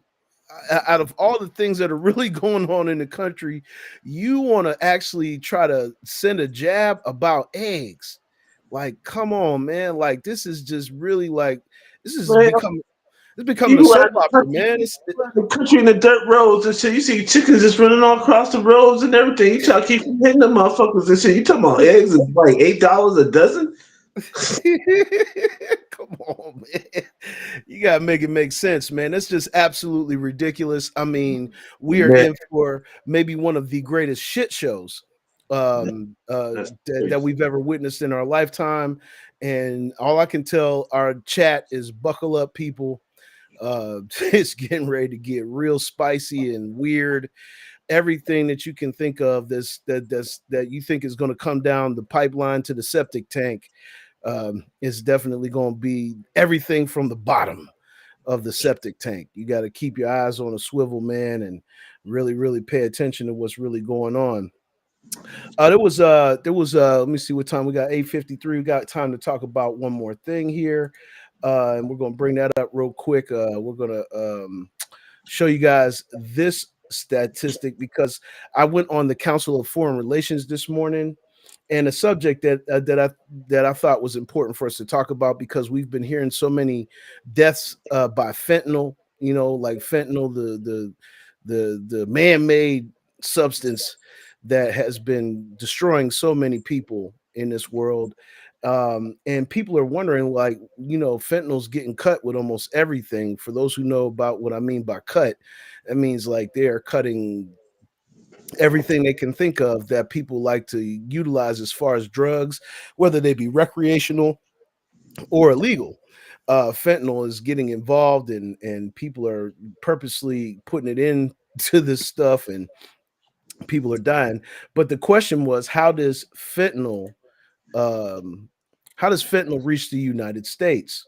Out of all the things that are really going on in the country, you want to actually try to send a jab about eggs? Like, come on, man. Like, this is just really like, this is becoming a soap opera, man. The country in the dirt roads and shit. You see chickens just running all across the roads and everything. You try to keep hitting them motherfuckers and shit. You talking about eggs is like $8 a dozen? Come on, man. You gotta make it make sense, man. That's just absolutely ridiculous. I mean, we are in for maybe one of the greatest shit shows that we've ever witnessed in our lifetime. And all I can tell our chat is buckle up, people. It's getting ready to get real spicy and weird. Everything that you can think of that you think is going to come down the pipeline to the septic tank is definitely going to be everything from the bottom of the septic tank. You got to keep your eyes on a swivel, man, and really pay attention to what's really going on. There was let me see what time we got. 8:53. We got time to talk about one more thing here. And we're going to bring that up real quick. We're going to show you guys this statistic because I went on the Council of Foreign Relations this morning, and a subject that I thought was important for us to talk about because we've been hearing so many deaths by fentanyl. Like fentanyl, the man-made substance that has been destroying so many people in this world. And people are wondering, like, fentanyl's getting cut with almost everything. For those who know about what I mean by cut, that means like they are cutting everything they can think of that people like to utilize as far as drugs, whether they be recreational or illegal. Fentanyl is getting involved, and people are purposely putting it into this stuff, and people are dying. But the question was, how does fentanyl reach the United States?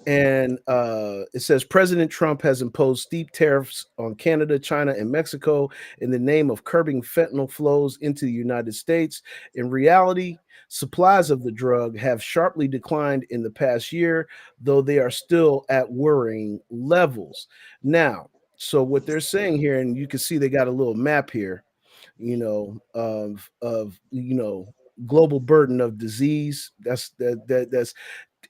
And it says President Trump has imposed steep tariffs on Canada, China, and Mexico in the name of curbing fentanyl flows into the United States. In reality, supplies of the drug have sharply declined in the past year, though they are still at worrying levels. Now, so what they're saying here, and you can see they got a little map here, of global burden of disease. That's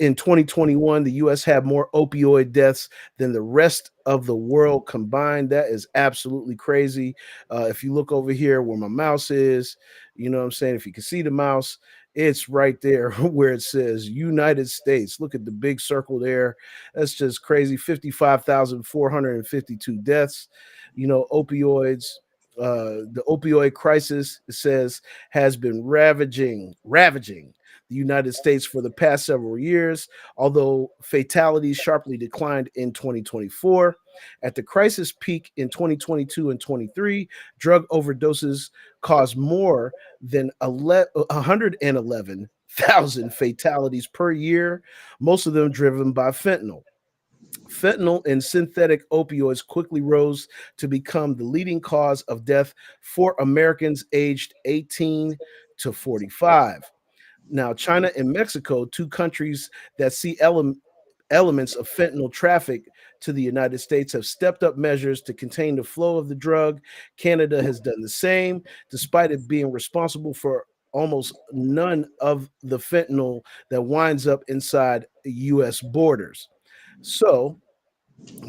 in 2021, the US had more opioid deaths than the rest of the world combined. That is absolutely crazy. If you look over here where my mouse is, you know what I'm saying? If you can see the mouse, it's right there where it says United States. Look at the big circle there. That's just crazy. 55,452 deaths. You know, opioids. The opioid crisis, it says, has been ravaging the United States for the past several years, although fatalities sharply declined in 2024. At the crisis peak in 2022 and 23, drug overdoses caused more than 111,000 fatalities per year, most of them driven by fentanyl. Fentanyl and synthetic opioids quickly rose to become the leading cause of death for Americans aged 18 to 45. Now, China and Mexico, two countries that see elements of fentanyl traffic to the United States, have stepped up measures to contain the flow of the drug. Canada has done the same, despite it being responsible for almost none of the fentanyl that winds up inside U.S. borders. So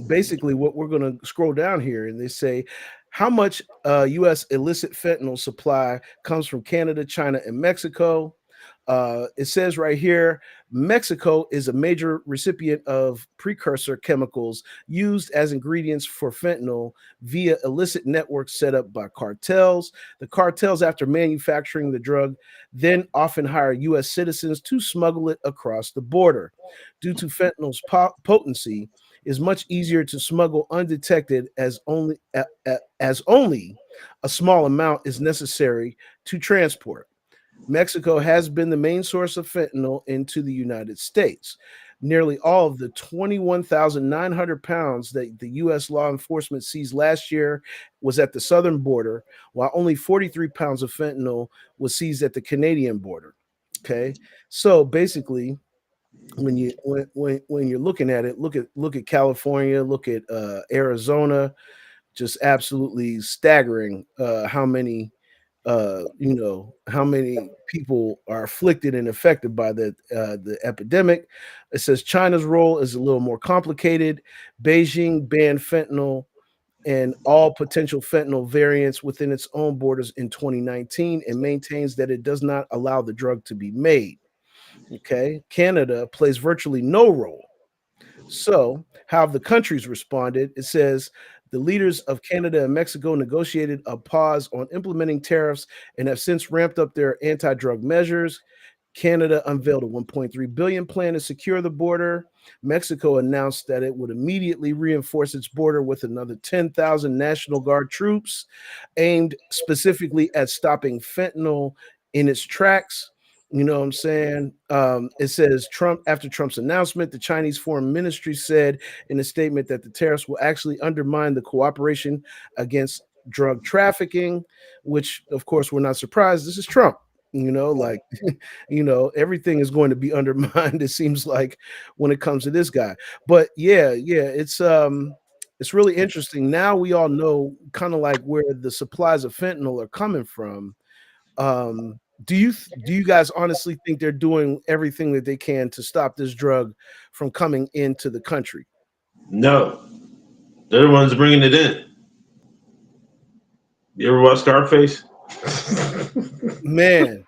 basically, what we're going to scroll down here, and they say how much U.S. illicit fentanyl supply comes from Canada, China, and Mexico. It says right here, Mexico is a major recipient of precursor chemicals used as ingredients for fentanyl via illicit networks set up by cartels. The cartels, after manufacturing the drug, then often hire U.S. citizens to smuggle it across the border. Due to fentanyl's potency, is much easier to smuggle undetected, as only a small amount is necessary to transport. Mexico has been the main source of fentanyl into the United States. Nearly all of the 21,900 pounds that the U.S. law enforcement seized last year was at the southern border, while only 43 pounds of fentanyl was seized at the Canadian border. Okay, so basically, when you're looking at it, look at California, look at Arizona, just absolutely staggering how many people are afflicted and affected by the epidemic. It says China's role is a little more complicated. Beijing banned fentanyl and all potential fentanyl variants within its own borders in 2019 and maintains that it does not allow the drug to be made. Okay, Canada plays virtually no role. So, how have the countries responded? It says the leaders of Canada and Mexico negotiated a pause on implementing tariffs and have since ramped up their anti-drug measures. Canada unveiled a $1.3 billion plan to secure the border. Mexico announced that it would immediately reinforce its border with another 10,000 National Guard troops aimed specifically at stopping fentanyl in its tracks. You know what I'm saying? It says after Trump's announcement, the Chinese Foreign Ministry said in a statement that the tariffs will actually undermine the cooperation against drug trafficking, which, of course, we're not surprised. This is Trump. Everything is going to be undermined, it seems like, when it comes to this guy. But it's really interesting. Now we all know kind of like where the supplies of fentanyl are coming from. Do you guys honestly think they're doing everything that they can to stop this drug from coming into the country? No, they're the ones bringing it in. You ever watch Scarface? Man,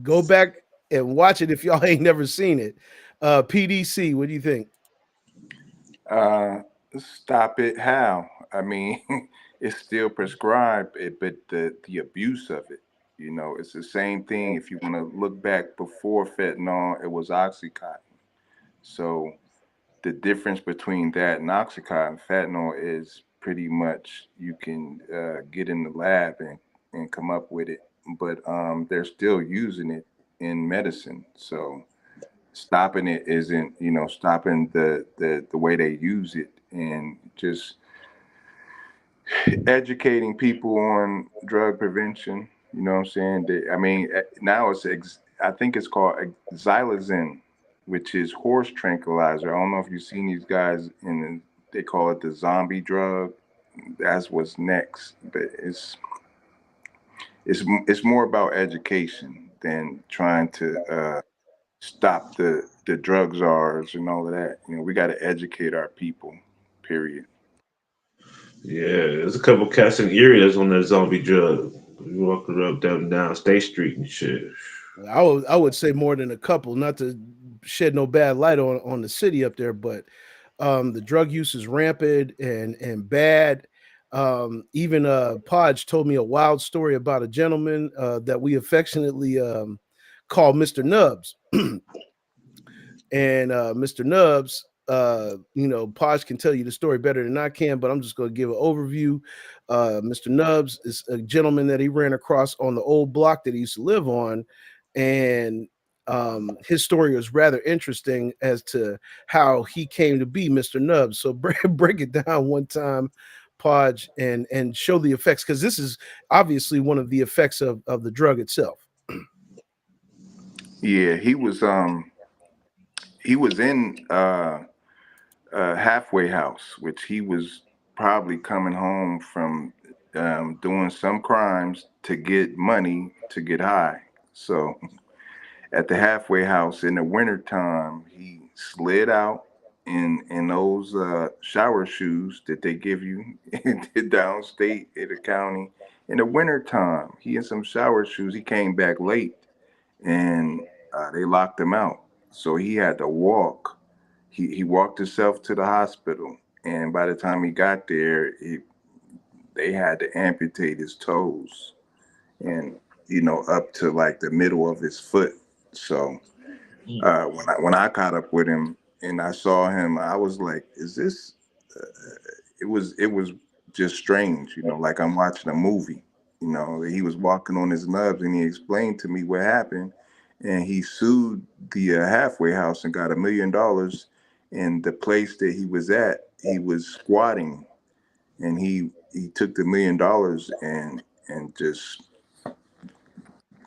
go back and watch it if y'all ain't never seen it. PDC, what do you think? Stop it. How? I mean, it's still prescribed, but the abuse of it. You know, it's the same thing. If you want to look back before fentanyl, it was Oxycontin. So the difference between that and Oxycontin, fentanyl is pretty much you can get in the lab and come up with it, but they're still using it in medicine. So stopping it isn't, stopping the way they use it, and just educating people on drug prevention. You know what I'm saying? Now I think it's called xylazine, which is horse tranquilizer. I don't know if you've seen these guys, and they call it the zombie drug. That's what's next. But it's it's more about education than trying to stop the drug czars and all of that. You know, we got to educate our people. Period. Yeah, there's a couple cats in Erie that's on that zombie drug. You walking up down State Street and shit. I would say more than a couple, not to shed no bad light on the city up there, but the drug use is rampant and bad. Even Podge told me a wild story about a gentleman that we affectionately call Mr. Nubs. And Mr. Nubs, Podge can tell you the story better than I can, but I'm just going to give an overview. Mr. Nubs is a gentleman that he ran across on the old block that he used to live on, and his story was rather interesting as to how he came to be Mr. Nubs. So break it down one time, Podge, and show the effects, because this is obviously one of the effects of the drug itself. Yeah, he was in a halfway house, which he was probably coming home from doing some crimes to get money to get high. So at the halfway house in the wintertime, he slid out in those shower shoes that they give you downstate in the county. In the wintertime, he in some shower shoes. He came back late, and they locked him out. So he had to walk. He walked himself to the hospital, and by the time he got there, they had to amputate his toes, and up to like the middle of his foot. So when I caught up with him and I saw him, I was like, "Is this?" It was just strange, like I'm watching a movie. He was walking on his nubs, and he explained to me what happened. And he sued the halfway house and got $1 million. And the place that he was at, he was squatting, and he took the $1 million and just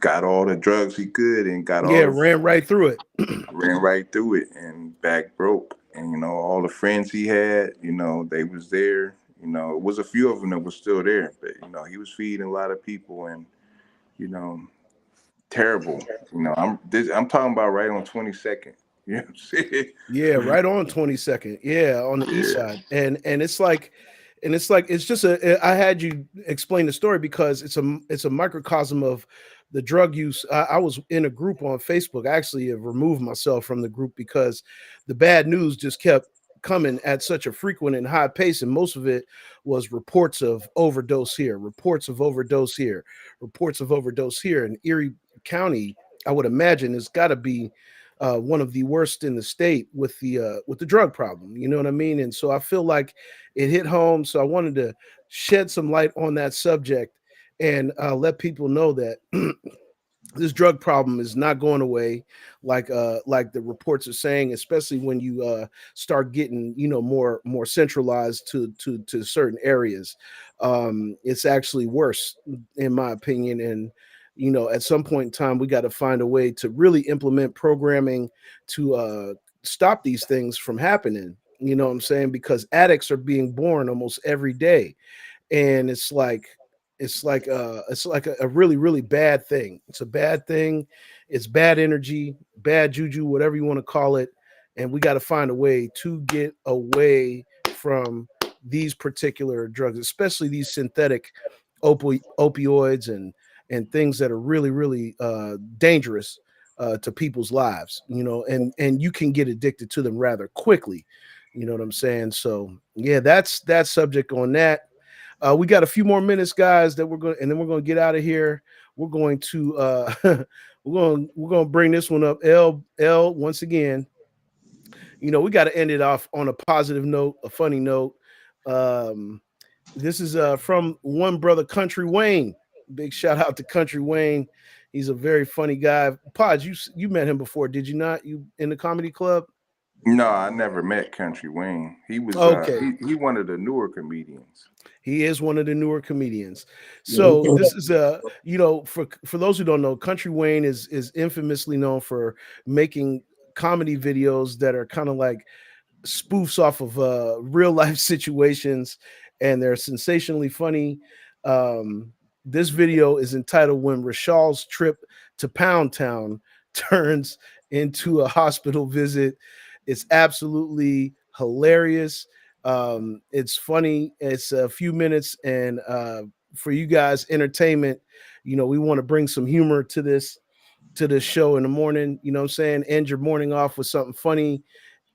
got all the drugs he could and got ran right through it. Ran right through it and back broke. And all the friends he had, they was there. It was a few of them that was still there, but he was feeding a lot of people, and terrible. I'm talking about right on 22nd. You know what I'm saying? Yeah, right on 22nd. Yeah, on the east side. And it's just I had you explain the story because it's a microcosm of the drug use. I was in a group on Facebook. I actually have removed myself from the group because the bad news just kept coming at such a frequent and high pace, and most of it was reports of overdose here, reports of overdose here, reports of overdose here. In Erie County, I would imagine it's got to be one of the worst in the state with the drug problem. You know what I mean? And so I feel like it hit home. So I wanted to shed some light on that subject and let people know that this drug problem is not going away, like the reports are saying, especially when you start getting more centralized to certain areas. It's actually worse, in my opinion. And at some point in time, we got to find a way to really implement programming to stop these things from happening. You know what I'm saying? Because addicts are being born almost every day, and it's like a really, really bad thing. It's a bad thing. It's bad energy, bad juju, whatever you want to call it. And we got to find a way to get away from these particular drugs, especially these synthetic opioids and things that are really, really dangerous to people's lives, and you can get addicted to them rather quickly. You know what I'm saying? So yeah, that's that subject on that. We got a few more minutes, guys, and then we're going to get out of here. We're going to we're going to bring this one up. L once again. We got to end it off on a positive note, a funny note. This is from one brother, Country Wayne. Big shout out to Country Wayne. He's a very funny guy. Podge, you met him before, did you not? You in the comedy club? No, I never met Country Wayne. He was okay. He one of the newer comedians. He is one of the newer comedians. So this is for those who don't know, Country Wayne is infamously known for making comedy videos that are kind of like spoofs off of real life situations, and they're sensationally funny. This video is entitled "When Rashal's Trip to Pound Town Turns into a Hospital Visit." It's absolutely hilarious. It's funny. It's a few minutes, and for you guys, entertainment. You know, we want to bring some humor to this show in the morning. You know what I'm saying? End your morning off with something funny,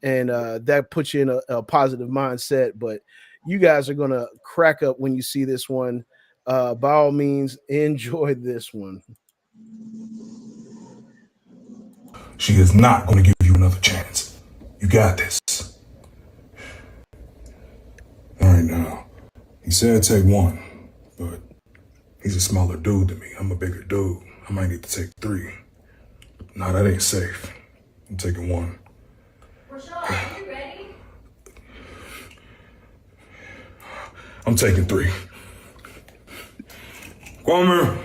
and that puts you in a positive mindset. But you guys are gonna crack up when you see this one. By all means, enjoy this one. She is not going to give you another chance. You got this. All right, now, he said take one, but he's a smaller dude than me. I'm a bigger dude. I might need to take 3. Nah, that ain't safe. I'm taking 1. Rashad, are you ready? I'm taking 3. Kwame.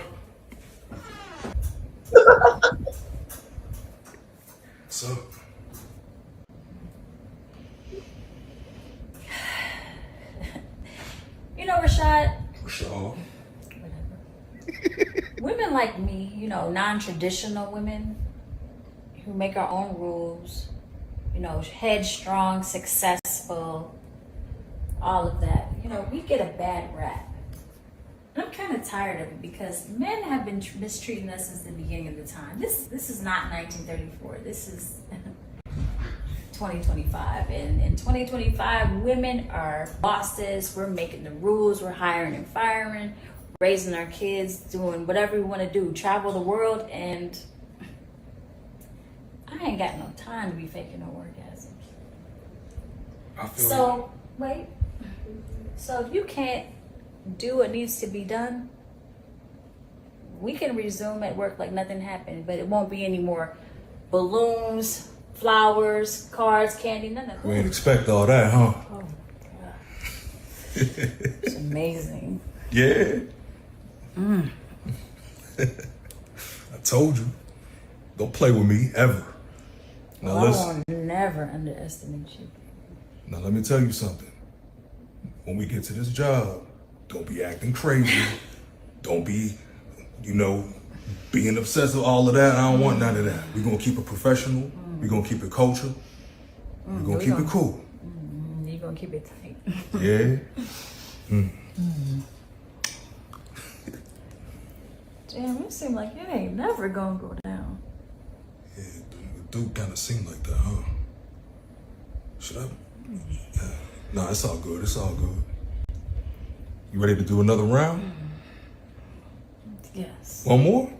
What's up? You know, Rashad, Rashad. women like me, you know, non-traditional women who make our own rules, you know, headstrong, successful, all of that, you know, we get a bad rap. And I'm kind of tired of it because men have been mistreating us since the beginning of the time. This is not 1934. This is 2025. And in 2025, women are bosses. We're making the rules. We're hiring and firing, raising our kids, doing whatever we want to do, travel the world. And I ain't got no time to be faking no orgasms. So, wait. So if you can't do what needs to be done, we can resume at work like nothing happened, but it won't be any more balloons, flowers, cards, candy, none of that. We ain't expect all that, huh? Oh my God. It's amazing. Yeah. I told you. Don't play with me, ever. Now Well, listen. I will never underestimate you. Now let me tell you something. When we get to this job, don't be acting crazy. Don't be, you know, being obsessive, all of that. I don't want none of that. We're going to keep it professional. We're going to keep it culture. We're going to keep it cool. You're going to keep it tight. Yeah. Damn, it seems like it ain't never going to go down. Yeah, the dude kind of seemed like that, huh? Should I? Yeah. Nah, it's all good. It's all good. You ready to do another round? Yes. One more?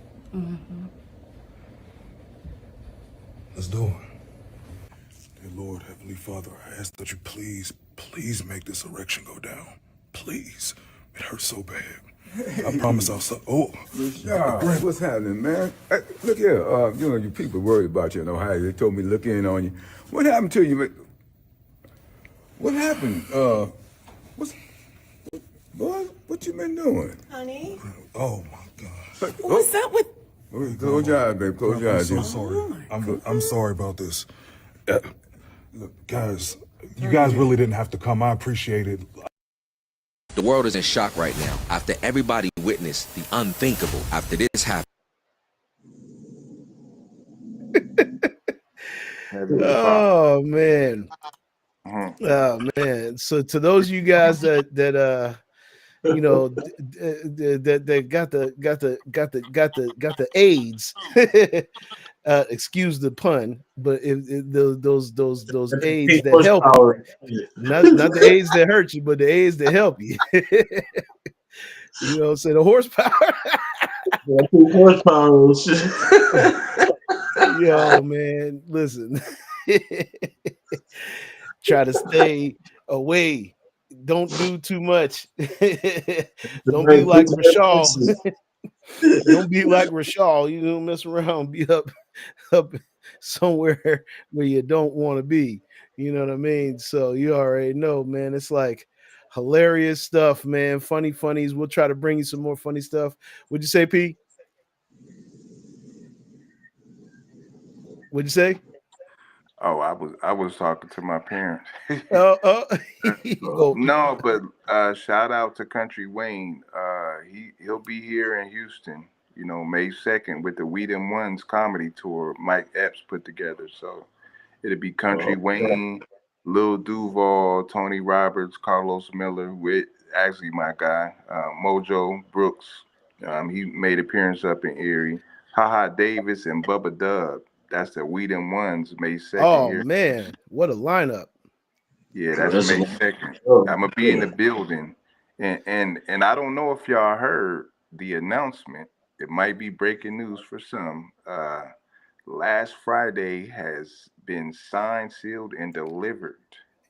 Let's do it. Dear Lord, Heavenly Father, I ask that you please make this erection go down. Please. It hurts so bad. I promise I'll stop. Oh. Rashad, what's happening, man? Hey, look here, you know, you people worried about you in Ohio. They told me to look in on you. What happened to you? What happened? Boy, what you been doing? Honey? Oh my gosh. What's up with... Close your eyes, babe. Close your eyes. I'm so sorry. I'm sorry about this. Look, guys, you guys really didn't have to come. I appreciate it. The world is in shock right now after everybody witnessed the unthinkable after this happened. Oh man. Oh man. So to those of you guys that you know that got the AIDS, excuse the pun, but those AIDS that help you, not the AIDS that hurt you, but the AIDS that help you. You know, so the horsepower. Horsepower. Yo, man, listen. Try to stay away. Don't do too much. Don't be like Rashal. Don't be like Rashal. You don't mess around. Be up somewhere where you don't want to be. You know what I mean? So you already know, man. It's like hilarious stuff, man. Funnies. We'll try to bring you some more funny stuff. What'd you say, P? What'd you say? Oh, I was talking to my parents. Go. No, but shout out to Country Wayne. He'll be here in Houston, you know, May 2nd with the We Them Ones comedy tour Mike Epps put together. So it'll be Country Wayne, Lil Duval, Tony Roberts, Carlos Miller with actually my guy, Mojo Brooks. He made appearance up in Erie. Haha Davis and Bubba Dub. That's the We Them Ones May 2nd Oh here. man, what a lineup! Yeah, that's May 2nd. I'm gonna be in the building. And I don't know if y'all heard the announcement. It might be breaking news for some. Last Friday has been signed, sealed, and delivered.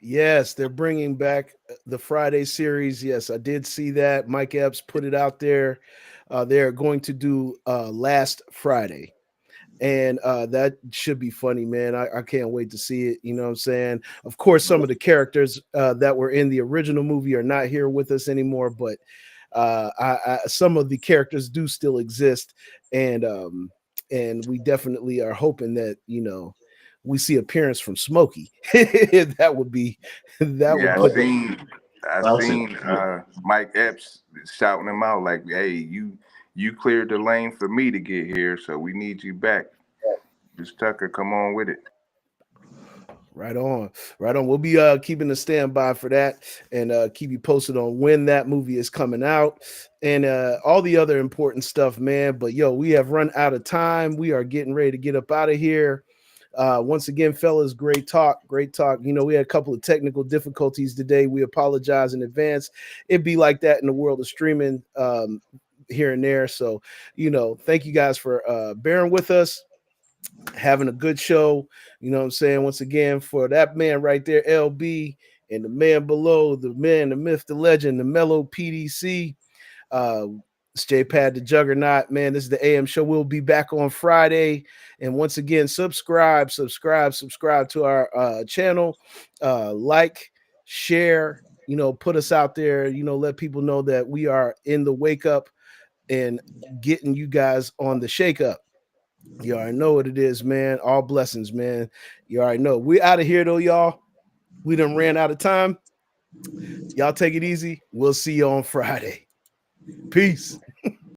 Yes, they're bringing back the Friday series. Yes, I did see that. Mike Epps put it out there. They're going to do Last Friday. And that should be funny, man. I can't wait to see it. You know what I'm saying? Of course, some of the characters that were in the original movie are not here with us anymore, but some of the characters do still exist. And we definitely are hoping that, you know, we see appearance from Smokey. that would be Yeah, would I seen Mike Epps shouting him out like, "Hey, you cleared the lane for me to get here, so we need you back. Just Tucker, come on with it." Right on. We'll be keeping a standby for that and keep you posted on when that movie is coming out and all the other important stuff, man. But yo, we have run out of time. We are getting ready to get up out of here. Once again, fellas, great talk. You know, we had a couple of technical difficulties today. We apologize in advance. It'd be like that in the world of streaming here and there. So, you know, thank you guys for bearing with us, having a good show. You know what I'm saying? Once again, for that man right there, LB, and the man below, the man, the myth, the legend, the mellow PDC, it's J-Pad the Juggernaut, man. This is the AM show. We'll be back on Friday. And once again, subscribe to our channel. Like, share, you know, put us out there, you know, let people know that we are in the wake up and getting you guys on the shake up. You already know what it is, man. All blessings, man. You already know. We out of here, though, y'all. We done ran out of time. Y'all take it easy. We'll see you on Friday. Peace.